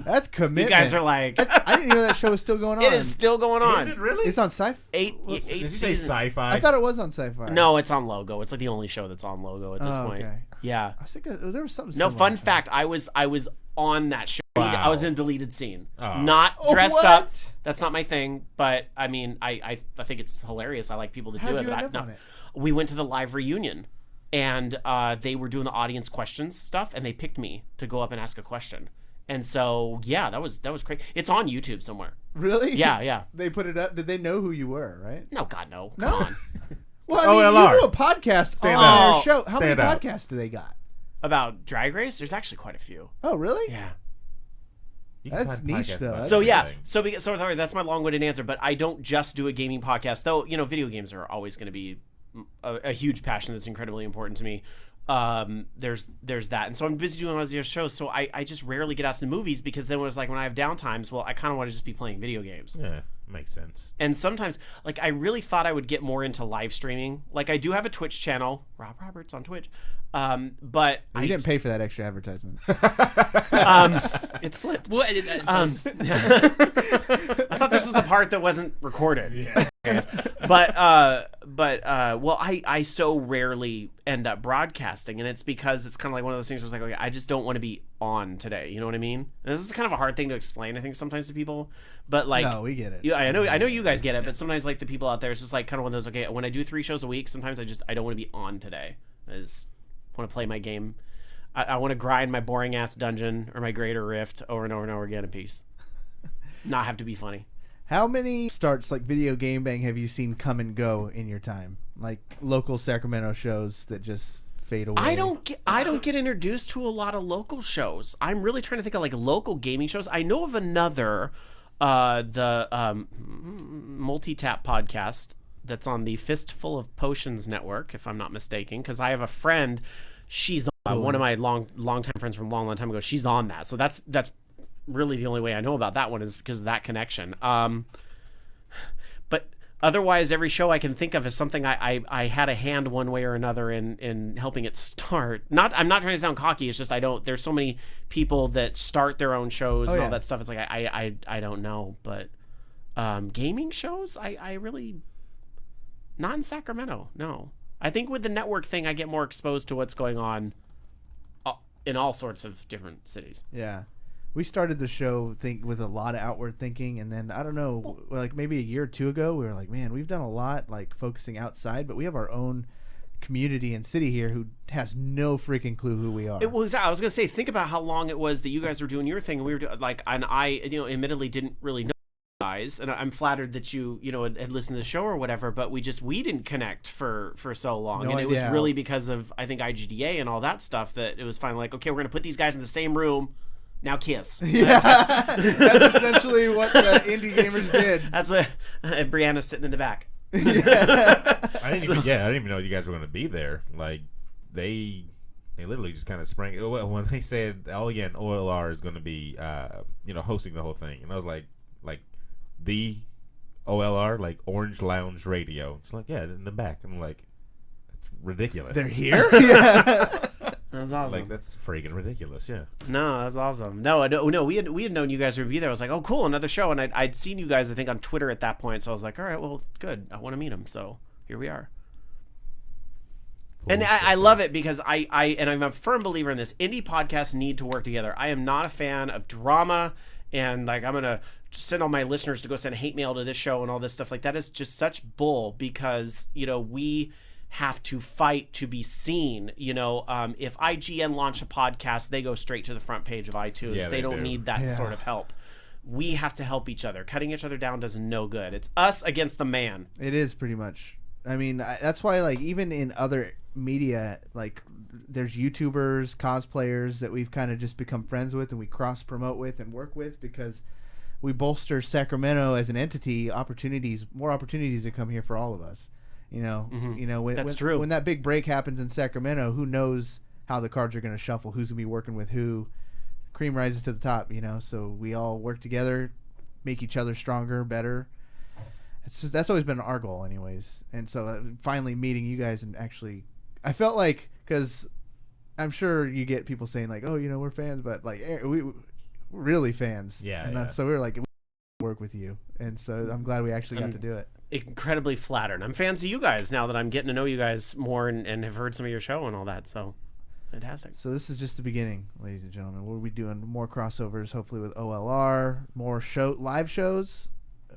That's commitment. You guys are like, I didn't know that show was still going on. it is still going on. Is it really? It's on Sci-Fi. Eight Did you say seasons. sci-fi? I thought it was on Sci-Fi. No, it's on Logo. It's like the only show that's on Logo at this point. Okay. Yeah. I was thinking there was something. No, similar. fun fact. I was on that show. Wow. I was in a deleted scene. Oh. Not Oh, dressed what? up. That's not my thing. But I mean, I think it's hilarious. I like people to How'd do it. you But end up on it? We went to the live reunion, and they were doing the audience questions stuff, and they picked me to go up and ask a question. And so yeah, that was great. It's on YouTube somewhere. Really? Yeah. They put it up. Did they know who you were? Right. No, God no. No? Come on. Well, I mean, OLR. you do a podcast Stand on up. their show. How Stand many up. podcasts do they got? About Drag Race, there's actually quite a few. Oh, really? Yeah. You can That's find niche, podcasts though. about So yeah, everything. sorry, that's my long-winded answer. But I don't just do a gaming podcast, though. Video games are always going to be a huge passion that's incredibly important to me. There's that, and so I'm busy doing all these shows. So I just rarely get out to the movies because then when I have downtimes, well, I kind of want to just be playing video games. Yeah, makes sense. And sometimes, like, I really thought I would get more into live streaming. Like, I do have a Twitch channel, Rob Roberts on Twitch. But You didn't pay for that extra advertisement. it slipped. We'll edit that in post. I thought this was the part that wasn't recorded. Yeah. But well, I so rarely end up broadcasting, and it's because it's kind of like one of those things where it's like, okay, I just don't want to be on today. You know what I mean? And this is kind of a hard thing to explain, I think, sometimes to people. But like, No, we get it. I know you guys get it, but sometimes like the people out there, it's just like kind of one of those. Okay, when I do 3 shows a week, sometimes I don't want to be on today. I just want to play my game. I want to grind my boring ass dungeon or my greater rift over and over and over again in peace. Not have to be funny. How many starts like Video Game Bang have you seen come and go in your time? Like local Sacramento shows that just fade away. I don't get introduced to a lot of local shows. I'm really trying to think of like local gaming shows. I know of another, the Multi-Tap podcast that's on the Fistful of Potions network, if I'm not mistaken, because I have a friend. She's one of my long-time friends from a long time ago. She's on that, so that's really the only way I know about that one is because of that connection. But otherwise, every show I can think of is something I had a hand one way or another in helping it start. I'm not trying to sound cocky. It's just there's so many people that start their own shows and all that stuff. It's like I don't know, but gaming shows I really not in Sacramento. No, I think with the network thing, I get more exposed to what's going on in all sorts of different cities. Yeah. We started the show with a lot of outward thinking, and then I don't know, like maybe a year or two ago, we were like, man, we've done a lot like focusing outside, but we have our own community and city here who has no freaking clue who we are. I was gonna say, think about how long it was that you guys were doing your thing, and we were doing, like, and I, admittedly didn't really know you guys, and I'm flattered that you had listened to the show or whatever, but we didn't connect for so long, No and it idea was how. really because of, I think, IGDA and all that stuff that it was finally like, okay, we're gonna put these guys in the same room. Now kiss. Yeah, that's essentially what the indie gamers did. That's what Brianna's sitting in the back. I didn't even know you guys were going to be there. Like they literally just kind of sprang when they said, "Oh yeah, and OLR is going to be hosting the whole thing," and I was like the OLR, like Orange Lounge Radio. It's like, yeah, in the back. And I'm like, that's ridiculous. They're here. Yeah. That's awesome. Like, that's freaking ridiculous. Yeah. No, that's awesome. No, we had known you guys would be there. I was like, oh, cool, another show, and I'd seen you guys, I think, on Twitter at that point. So I was like, all right, well, good. I want to meet him. So here we are. And I love it because I'm a firm believer in this. Indie podcasts need to work together. I am not a fan of drama and like I'm gonna send all my listeners to go send hate mail to this show and all this stuff. Like that is just such bull because we have to fight to be seen. If IGN launch a podcast, they go straight to the front page of iTunes. Yeah, they don't do. need that sort of help. We have to help each other. Cutting each other down does no good. It's us against the man. It is pretty much. I mean, that's why, like, even in other media, like, there's YouTubers, cosplayers that we've kind of just become friends with and we cross promote with and work with because we bolster Sacramento as an entity. More opportunities to come here for all of us. That's true. When that big break happens in Sacramento, who knows how the cards are going to shuffle? Who's going to be working with who? Cream rises to the top, So we all work together, make each other stronger, better. That's always been our goal, anyways. And so finally meeting you guys and actually, I felt like, because I'm sure you get people saying like, oh, we're fans, but like we're really fans. Yeah. And so we were like, we work with you, and so I'm glad we actually got to do it. Incredibly flattered. I'm fans of you guys now that I'm getting to know you guys more and have heard some of your show and all that. So fantastic. So this is just the beginning, ladies and gentlemen. We'll be doing more crossovers, hopefully with OLR, more live shows.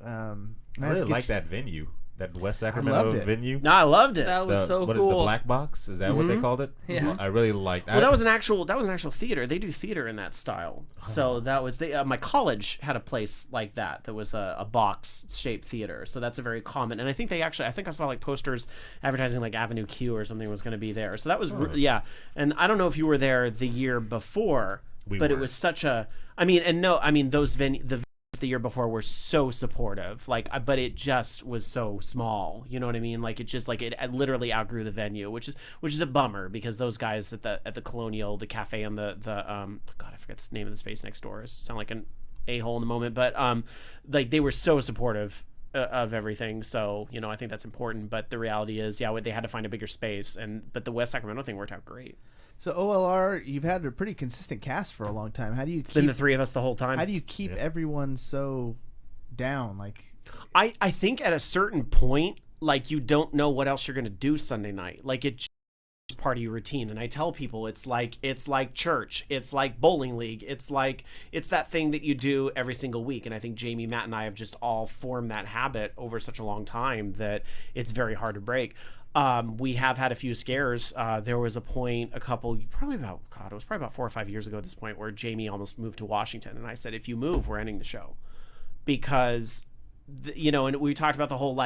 I really like that venue, that West loved Sacramento it. venue. No, I loved it. That was so What cool. is the Black Box? Is that what they called it? Yeah. I really liked that. Well, that was an actual theater. They do theater in that style. So that was my college had a place like that was a box shaped theater. So that's a very common. And I think I saw like posters advertising like Avenue Q or something was going to be there. So that was yeah. And I don't know if you were there the year before, but it was such a. The year before were so supportive, but it just was so small. You know what I mean? Like it just it literally outgrew the venue, which is a bummer because those guys at the Colonial, the cafe, and the God, I forget the name of the space next door. Sound like an a-hole in the moment, but they were so supportive of everything. So I think that's important. But the reality is, they had to find a bigger space, but the West Sacramento thing worked out great. So OLR, you've had a pretty consistent cast for a long time. How do you? It's been the three of us the whole time. How do you keep everyone so down? Like, I think at a certain point, like you don't know what else you're gonna do Sunday night. Like it's part of your routine. And I tell people it's like church, it's like bowling league, it's that thing that you do every single week. And I think Jamie, Matt, and I have just all formed that habit over such a long time that it's very hard to break. We have had a few scares. There was a point it was probably about 4 or 5 years ago at this point where Jamie almost moved to Washington. And I said, if you move, we're ending the show. Because, and we talked about the whole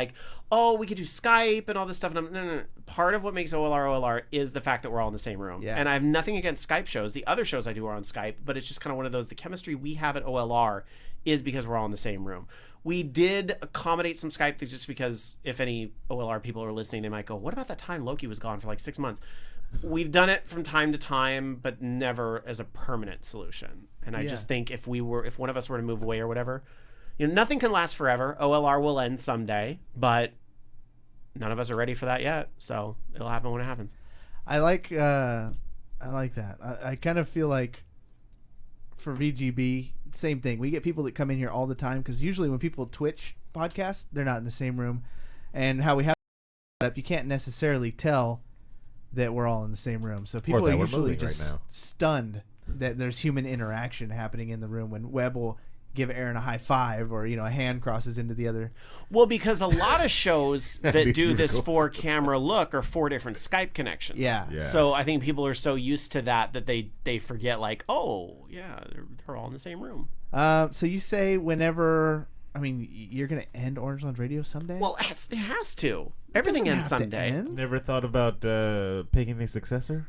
we could do Skype and all this stuff. And no. Part of what makes OLR is the fact that we're all in the same room. Yeah. And I have nothing against Skype shows. The other shows I do are on Skype, but it's just kind of one of those, the chemistry we have at OLR is because we're all in the same room. We did accommodate some Skype things just because if any OLR people are listening, they might go, what about that time Loki was gone for like 6 months? We've done it from time to time, but never as a permanent solution. And I just think if one of us were to move away or whatever, nothing can last forever. OLR will end someday, but none of us are ready for that yet. So it'll happen when it happens. I like that. I kind of feel like for VGB, same thing. We get people that come in here all the time because usually when people Twitch podcasts, they're not in the same room. And how we have you can't necessarily tell that we're all in the same room. So people that are we're usually moving right just now. stunned that there's human interaction happening in the room when Webb will give Aaron a high five or a hand crosses into the other. Well, because a lot of shows that That'd be do this beautiful. 4-camera look are 4 different Skype connections. Yeah. So I think people are so used to that they forget, like, oh yeah, they're all in the same room. So you say whenever, I mean, you're gonna end Orangeland Radio someday? Well, it has to. Everything ends Have to someday. end? Never thought about picking a successor?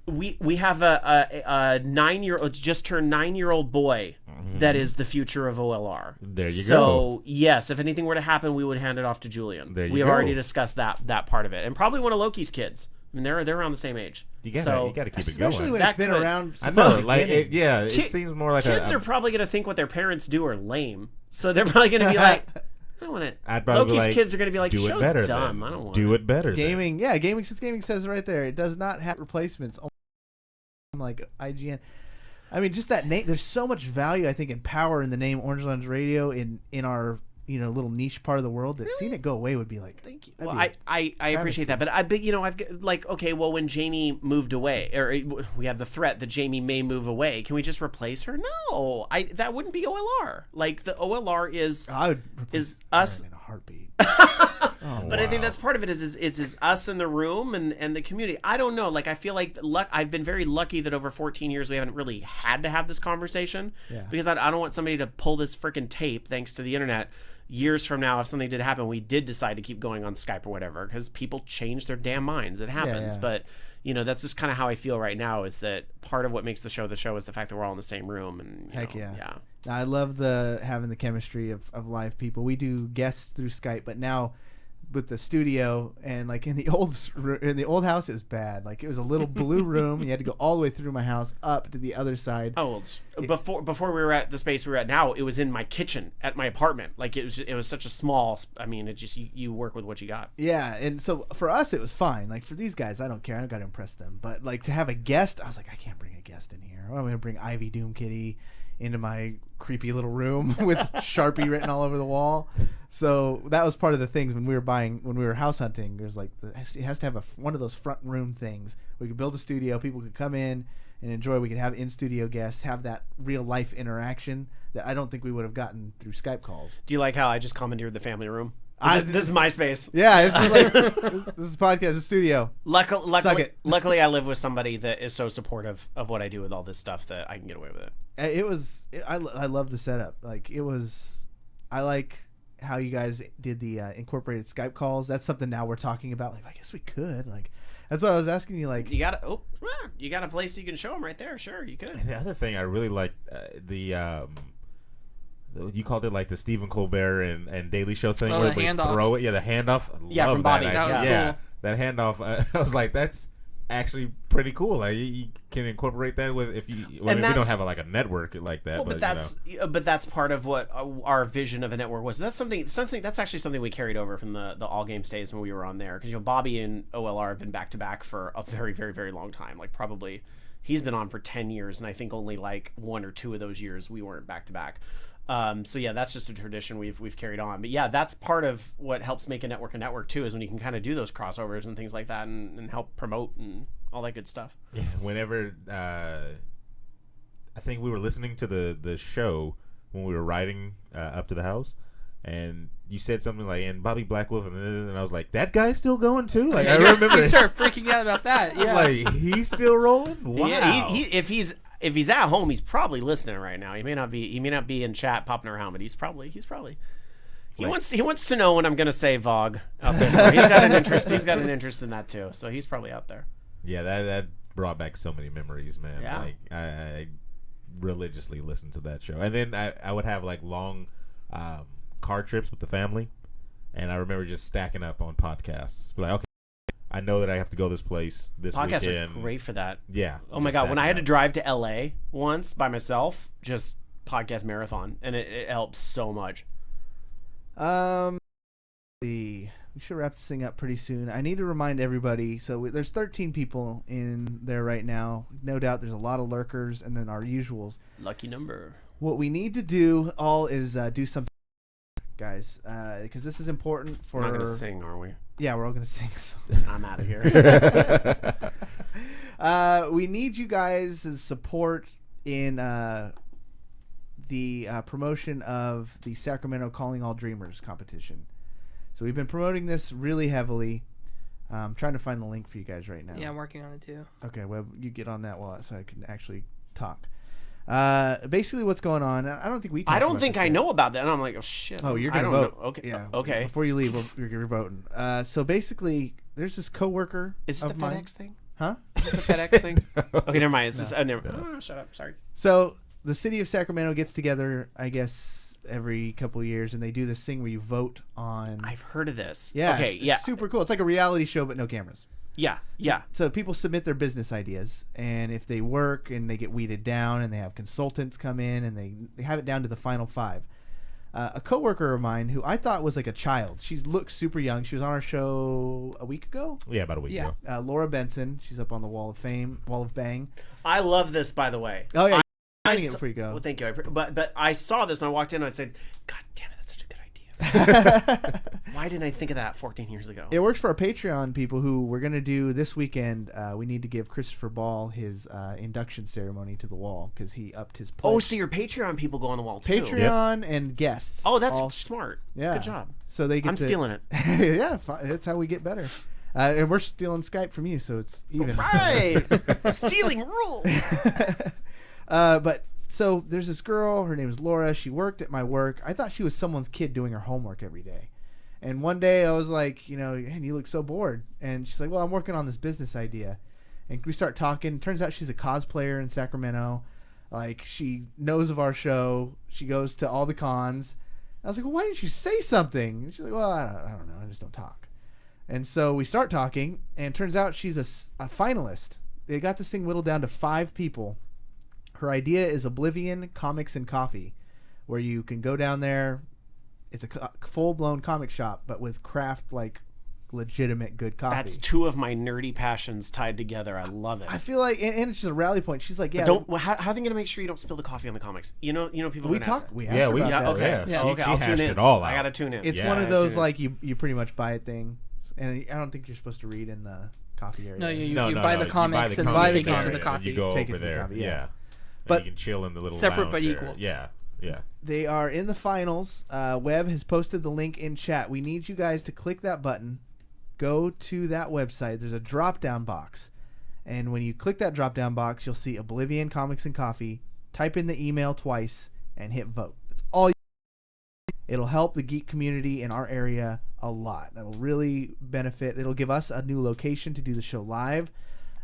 We have a 9-year-old, just turned 9-year-old boy that is the future of OLR. There you go. So yes, if anything were to happen, we would hand it off to Julian. There you we have go. already discussed that part of it, and probably one of Loki's kids. I mean, they're around the same age. You gotta keep it Especially going. when That it's been could- around I since know, the like beginning. it Ki- seems more like Kids a. are probably going to think what their parents do are lame, so they're probably going to be like, I don't want it. I'd probably be Loki's like, kids are going to be like, do it show's better. dumb. Then. I don't want do it. it better. then. Gaming, since gaming says it right there, it does not have replacements. Like IGN. I mean, just that name. There's so much value, I think, and power in the name Orange Lounge Radio in our little niche part of the world. That seeing it go away would be like. Thank you. that'd Well, be I appreciate that, but I've like, okay, well, when Jamie moved away, or we had the threat that Jamie may move away, can we just replace her? No, that wouldn't be OLR. Like the OLR is I would replace is us. Aaron in a heartbeat. But I think that's part of it is us in the room and the community. I don't know. Like I feel like I've been very lucky that over 14 years we haven't really had to have this conversation. Yeah. Because I don't want somebody to pull this freaking tape thanks to the internet. Years from now, if something did happen, we did decide to keep going on Skype or whatever because people change their damn minds. It happens. yeah. But that's just kind of how I feel right now. Is that part of what makes the show is the fact that we're all in the same room and Heck yeah. yeah. Now, I love having the chemistry of live people. We do guests through Skype, but now with the studio and like in the old house, it was bad. Like it was a little blue room. You had to go all the way through my house up to the other side. Oh, before we were at the space we were at now, it was in my kitchen at my apartment. Like it was such a small. I mean, it just you work with what you got. Yeah, and so for us, it was fine. Like for these guys, I don't care. I don't got to impress them. But like to have a guest, I was like, I can't bring a guest in here. I'm gonna bring Ivy Doom Kitty into my creepy little room with Sharpie written all over the wall. So that was part of the things when we were house hunting. There's like it has to have one of those front room things. We could build a studio, people could come in and enjoy. We could have in studio guests, have that real life interaction that I don't think we would have gotten through Skype calls. Do you like how I just commandeered the family room? This This is my space. Yeah, it's just like this is podcast, a studio. Suck it. Luckily, I live with somebody that is so supportive of what I do with all this stuff that I can get away with it. I love the setup. Like it was, I like how you guys did the incorporated Skype calls. That's something now we're talking about. Like I guess we could. Like that's what I was asking you. Like You got a place you can show them right there. Sure, you could. And the other thing I really liked you called it like the Stephen Colbert and Daily Show thing Oh, where the we handoff. throw it. Yeah, the handoff. I Yeah, love from Bobby. That, That was yeah, cool. that handoff. I was like, that's actually pretty cool. Like you can incorporate that with if you. Well, I mean, we don't have a network like that. Well, but but that's part of what our vision of a network was. That's something that's actually something we carried over from the all games days when we were on there because Bobby and OLR have been back to back for a very very very long time. Like probably he's been on for 10 years, and I think only like 1 or 2 of those years we weren't back to back. So yeah, that's just a tradition we've carried on. But yeah, that's part of what helps make a network too, is when you can kind of do those crossovers and things like that and help promote and all that good stuff. yeah, whenever I think we were listening to the show when we were riding up to the house, and you said something like, "And Bobby Blackwolf," and I was like, "That guy's still going too." Like I remember, You start freaking out about that. Yeah. like he's still rolling. Wow. Yeah, if he's at home, he's probably listening right now. He may not be in chat popping around, but he's probably he wants to know when I'm gonna say Vogue out there. So he's got an interest in that too. So he's probably out there. Yeah, that brought back so many memories, man. Yeah. Like I religiously listened to that show, and then I would have like long car trips with the family, and I remember just stacking up on podcasts. Like, okay, I know that I have to go this place this Podcasts weekend. are great for that. Yeah. Oh my just god, when I had to stacking drive to LA once by myself, just podcast marathon, and it helps so much. We should wrap this thing up pretty soon. I need to remind everybody. So there's 13 people in there right now. No doubt there's a lot of lurkers and then our usuals. Lucky number. What we need to do all is do something. guys, because this is important for. We're not gonna sing, are we? Yeah, we're all gonna sing. I'm out of here. We need you guys' support in the promotion of the Sacramento Calling All Dreamers competition. So we've been promoting this really heavily. I'm trying to find the link for you guys right now. Yeah, I'm working on it too. Okay, well, you get on that so I can actually talk. Basically, what's going on? I don't think we. I don't think I know about that. And I'm like, oh shit. Oh, you're I gonna don't vote. know. Okay. Yeah. Okay. Before you leave, you're voting. So basically, there's this coworker. Is this of the mine. FedEx thing? Huh? Is this the FedEx thing? Okay, never mind. Is this? Never. Oh, shut up. Sorry. So the city of Sacramento gets together, I guess, every couple of years, and they do this thing where you vote on. I've heard of this. Yeah. Okay. It's super cool. It's like a reality show, but no cameras. Yeah. Yeah. So people submit their business ideas, and if they work and they get weeded down, and they have consultants come in, and they have it down to the final 5. A coworker of mine who I thought was like a child. She looks super young. She was on our show a week ago. Yeah, about a week ago. Laura Benson. She's up on the Wall of Fame, Wall of Bang. I love this, by the way. Oh yeah, I finding it before you go. Well, thank you. But I saw this and I walked in and I said, God damn it, that's such a good idea. Why didn't I think of that 14 years ago? It works for our Patreon people who we're going to do this weekend. We need to give Christopher Ball his induction ceremony to the wall because he upped his pledge. Oh, so your Patreon people go on the wall too. Patreon and guests. Oh, that's all smart. Yeah. Good job. So they get I'm stealing it. Yeah, that's how we get better. And we're stealing Skype from you, so it's even. Right. Stealing rules. But so there's this girl. Her name is Laura. She worked at my work. I thought she was someone's kid doing her homework every day. And one day I was like, man, you look so bored. And she's like, well, I'm working on this business idea. And we start talking. Turns out she's a cosplayer in Sacramento. Like, she knows of our show. She goes to all the cons. I was like, well, why didn't you say something? And she's like, well, I don't know. I just don't talk. And so we start talking, and it turns out she's a finalist. They got this thing whittled down to 5 people. Her idea is Oblivion Comics and Coffee, where you can go down there. It's a full-blown comic shop, but with craft, like, legitimate good coffee. That's 2 of my nerdy passions tied together. I love it. I feel like, and it's just a rally point. She's like, yeah. How are they going to make sure you don't spill the coffee on the comics? You know, people. We are gonna talk. ask that. We asked her about that. Okay. Yeah. Okay. She I'll hashed tune in. it all out. I got to tune in. It's Yeah, one of I those tune in. like you pretty much buy it thing, and I don't think you're supposed to read in the coffee area. No, you No, buy the you comics and buy then the take it to comic the and coffee. you go Take it over to the there. coffee, Yeah. yeah. And But you can chill in the little separate lounge but there. equal. Yeah. Yeah. They are in the finals. Webb has posted the link in chat. We need you guys to click that button. Go to that website. There's a drop-down box. And when you click that drop-down box, you'll see Oblivion Comics and Coffee. Type in the email twice and hit vote. That's all you do. It'll help the geek community in our area a lot. That'll really benefit. It'll give us a new location to do the show live.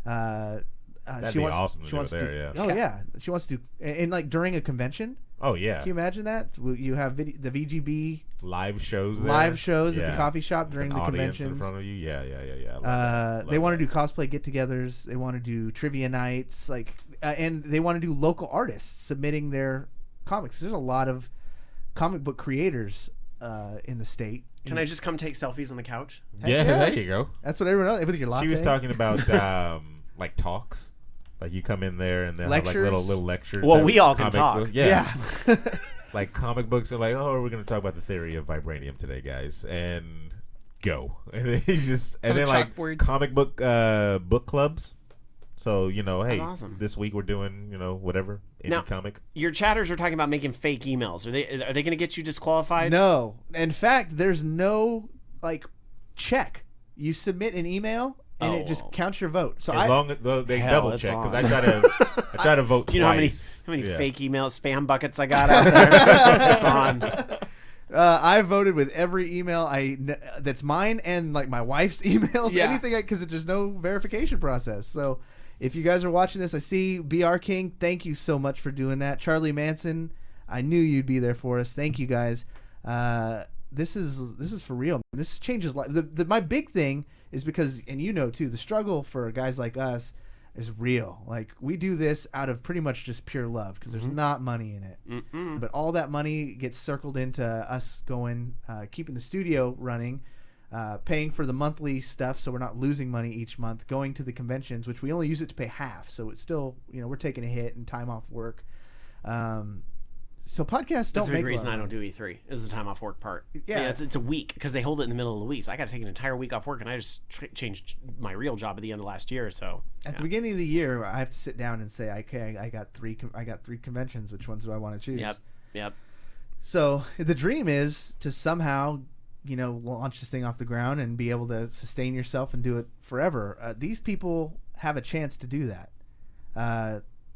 That'd be awesome to do it there, yeah. Oh, yeah. She wants to do... And like, during a convention... Oh, yeah. Can you imagine that? You have the VGB Live shows there. live shows at Yeah. the coffee shop With during an the audience conventions. in front of you. Yeah. I love They want to that. do cosplay get-togethers. They want to do trivia nights, and they want to do local artists submitting their comics. There's a lot of comic book creators in the state. Can I just come take selfies on the couch? Yeah, yeah. there you go. That's what everyone else with your latte. She was talking about like talks. Like you come in there and they'll have like Lectures? little lectures. Well, that- we all can comic talk. book- Yeah. Yeah. Like comic books are like, oh, we're gonna talk about the theory of vibranium today, guys, and go. And then On a then like chalkboard. comic book book clubs. So hey, That's awesome. this week we're doing whatever indie Now- comic. Your chatters are talking about making fake emails. Are they going to get you disqualified? No. In fact, there's no check. You submit an email and it just counts your vote. So As long as they Hell, double it's check because on. I try to vote. Do you know twice. how many Yeah. fake emails, spam buckets I got out there? It's on. I voted with every email that's mine and like my wife's emails, Yeah. anything, because there's no verification process. So if you guys are watching this, I see BR King. Thank you so much for doing that. Charlie Manson, I knew you'd be there for us. Thank you guys. This is for real. This changes life. My big thing is because, and too, the struggle for guys like us is real. Like, we do this out of pretty much just pure love because there's not money in it. But all that money gets circled into us going, keeping the studio running, paying for the monthly stuff so we're not losing money each month, going to the conventions, which we only use it to pay half. So it's still, we're taking a hit and time off work. So podcasts don't That's a make big reason a lot I of don't money. do E3. Is the time off work part. Yeah. It's a week because they hold it in the middle of the week. So I got to take an entire week off work, and I just changed my real job at the end of last year. So At the beginning of the year, I have to sit down and say, okay, I got three conventions. Which ones do I want to choose? Yep. So the dream is to somehow, launch this thing off the ground and be able to sustain yourself and do it forever. These people have a chance to do that.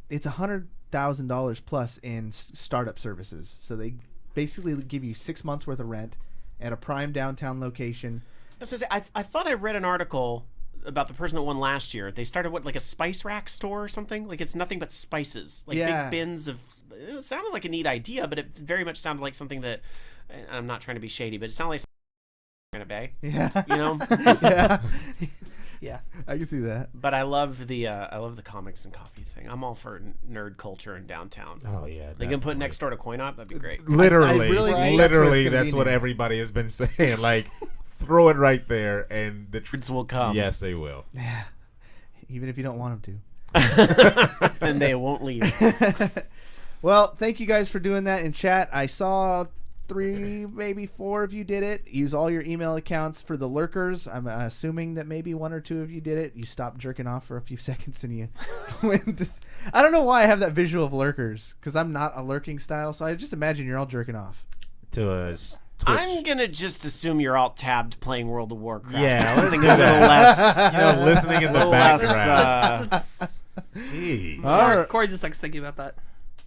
It's $100,000 plus in startup services. So they basically give you 6 months worth of rent at a prime downtown location. I was gonna say, I thought I read an article about the person that won last year. They started like a spice rack store or something. Like it's nothing but spices, like Yeah. big bins of. It sounded like a neat idea, but it very much sounded like something that. And I'm not trying to be shady, but it sounded like something in a bay. Yeah. You know. Yeah. Yeah. I can see that. But I love the comics and coffee thing. I'm all for nerd culture in downtown. Oh yeah, They can put next door to Coin Op. That'd be great. Literally, I really think that's what it's gonna that's be what now. everybody has been saying. Like, throw it right there, and the Nerds will come. Yes, they will. Yeah. Even if you don't want them to. And they won't leave. Well, thank you guys for doing that in chat. I saw 3, maybe 4 of you did it. Use all your email accounts for the lurkers. I'm assuming that maybe 1 or 2 of you did it. You stopped jerking off for a few seconds and you went. I don't know why I have that visual of lurkers because I'm not a lurking style. So I just imagine you're all jerking off. To us. I'm gonna just assume you're alt tabbed playing World of Warcraft. Yeah, something let's a do little that. less. Listening in the little less, background. Jeez. All right. Corey just likes thinking about that.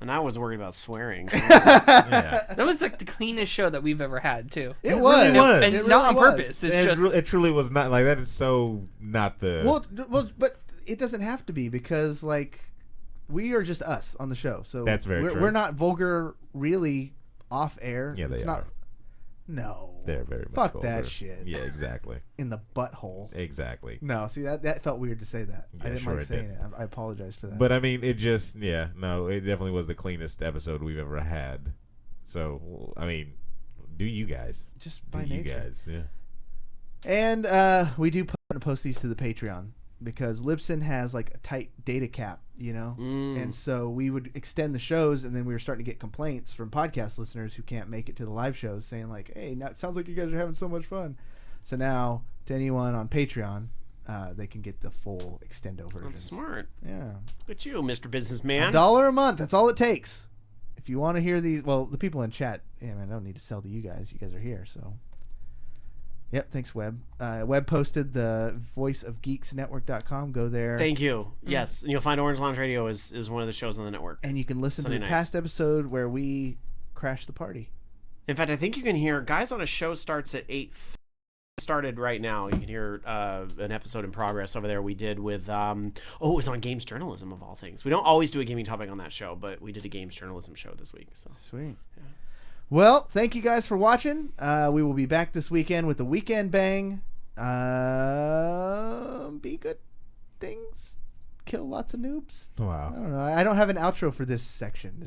And I was worried about swearing. Yeah. That was like the cleanest show that we've ever had too. It was. really was. And It not really on was. purpose. It's It, just it truly was not like that. Is so not the. Well, but it doesn't have to be because like we are just us on the show. So That's very we're, true. We're not vulgar really off air. Yeah, they it's are. not. No. They're very much Fuck vulgar. that shit. Yeah, exactly. In the butthole. Exactly. No, see that felt weird to say that. I Yeah, didn't sure like it saying did. it. I apologize for that. But I mean, it just it definitely was the cleanest episode we've ever had. So I mean, do you guys? just by Do you nature. guys? Yeah. And we do post these to the Patreon because Libsyn has like a tight data cap, and so we would extend the shows, and then we were starting to get complaints from podcast listeners who can't make it to the live shows, saying like, "Hey, now it sounds like you guys are having so much fun." So now, to anyone on Patreon, they can get the full extendo version. That's smart. Yeah, Look at you, Mr. Businessman. $1 a month. That's all it takes. If you want to hear these, well, the people in chat, I don't need to sell to you guys. You guys are here, so. Yep, thanks, Webb. Webb posted the voiceofgeeksnetwork.com. Go there. Thank you. Yes, and you'll find Orange Lounge Radio is one of the shows on the network. And you can listen Sunday to the nights. past episode where we crashed the party. In fact, I think you can hear Guys on a Show starts at 8. Started right now. You can hear an episode in progress over there we did with it was on games journalism of all things. We don't always do a gaming topic on that show, but we did a games journalism show this week. So Sweet. Yeah. Well, thank you guys for watching. We will be back this weekend with the Weekend Bang. Be good things. Kill lots of noobs. I Wow. don't know. I don't have an outro for this section.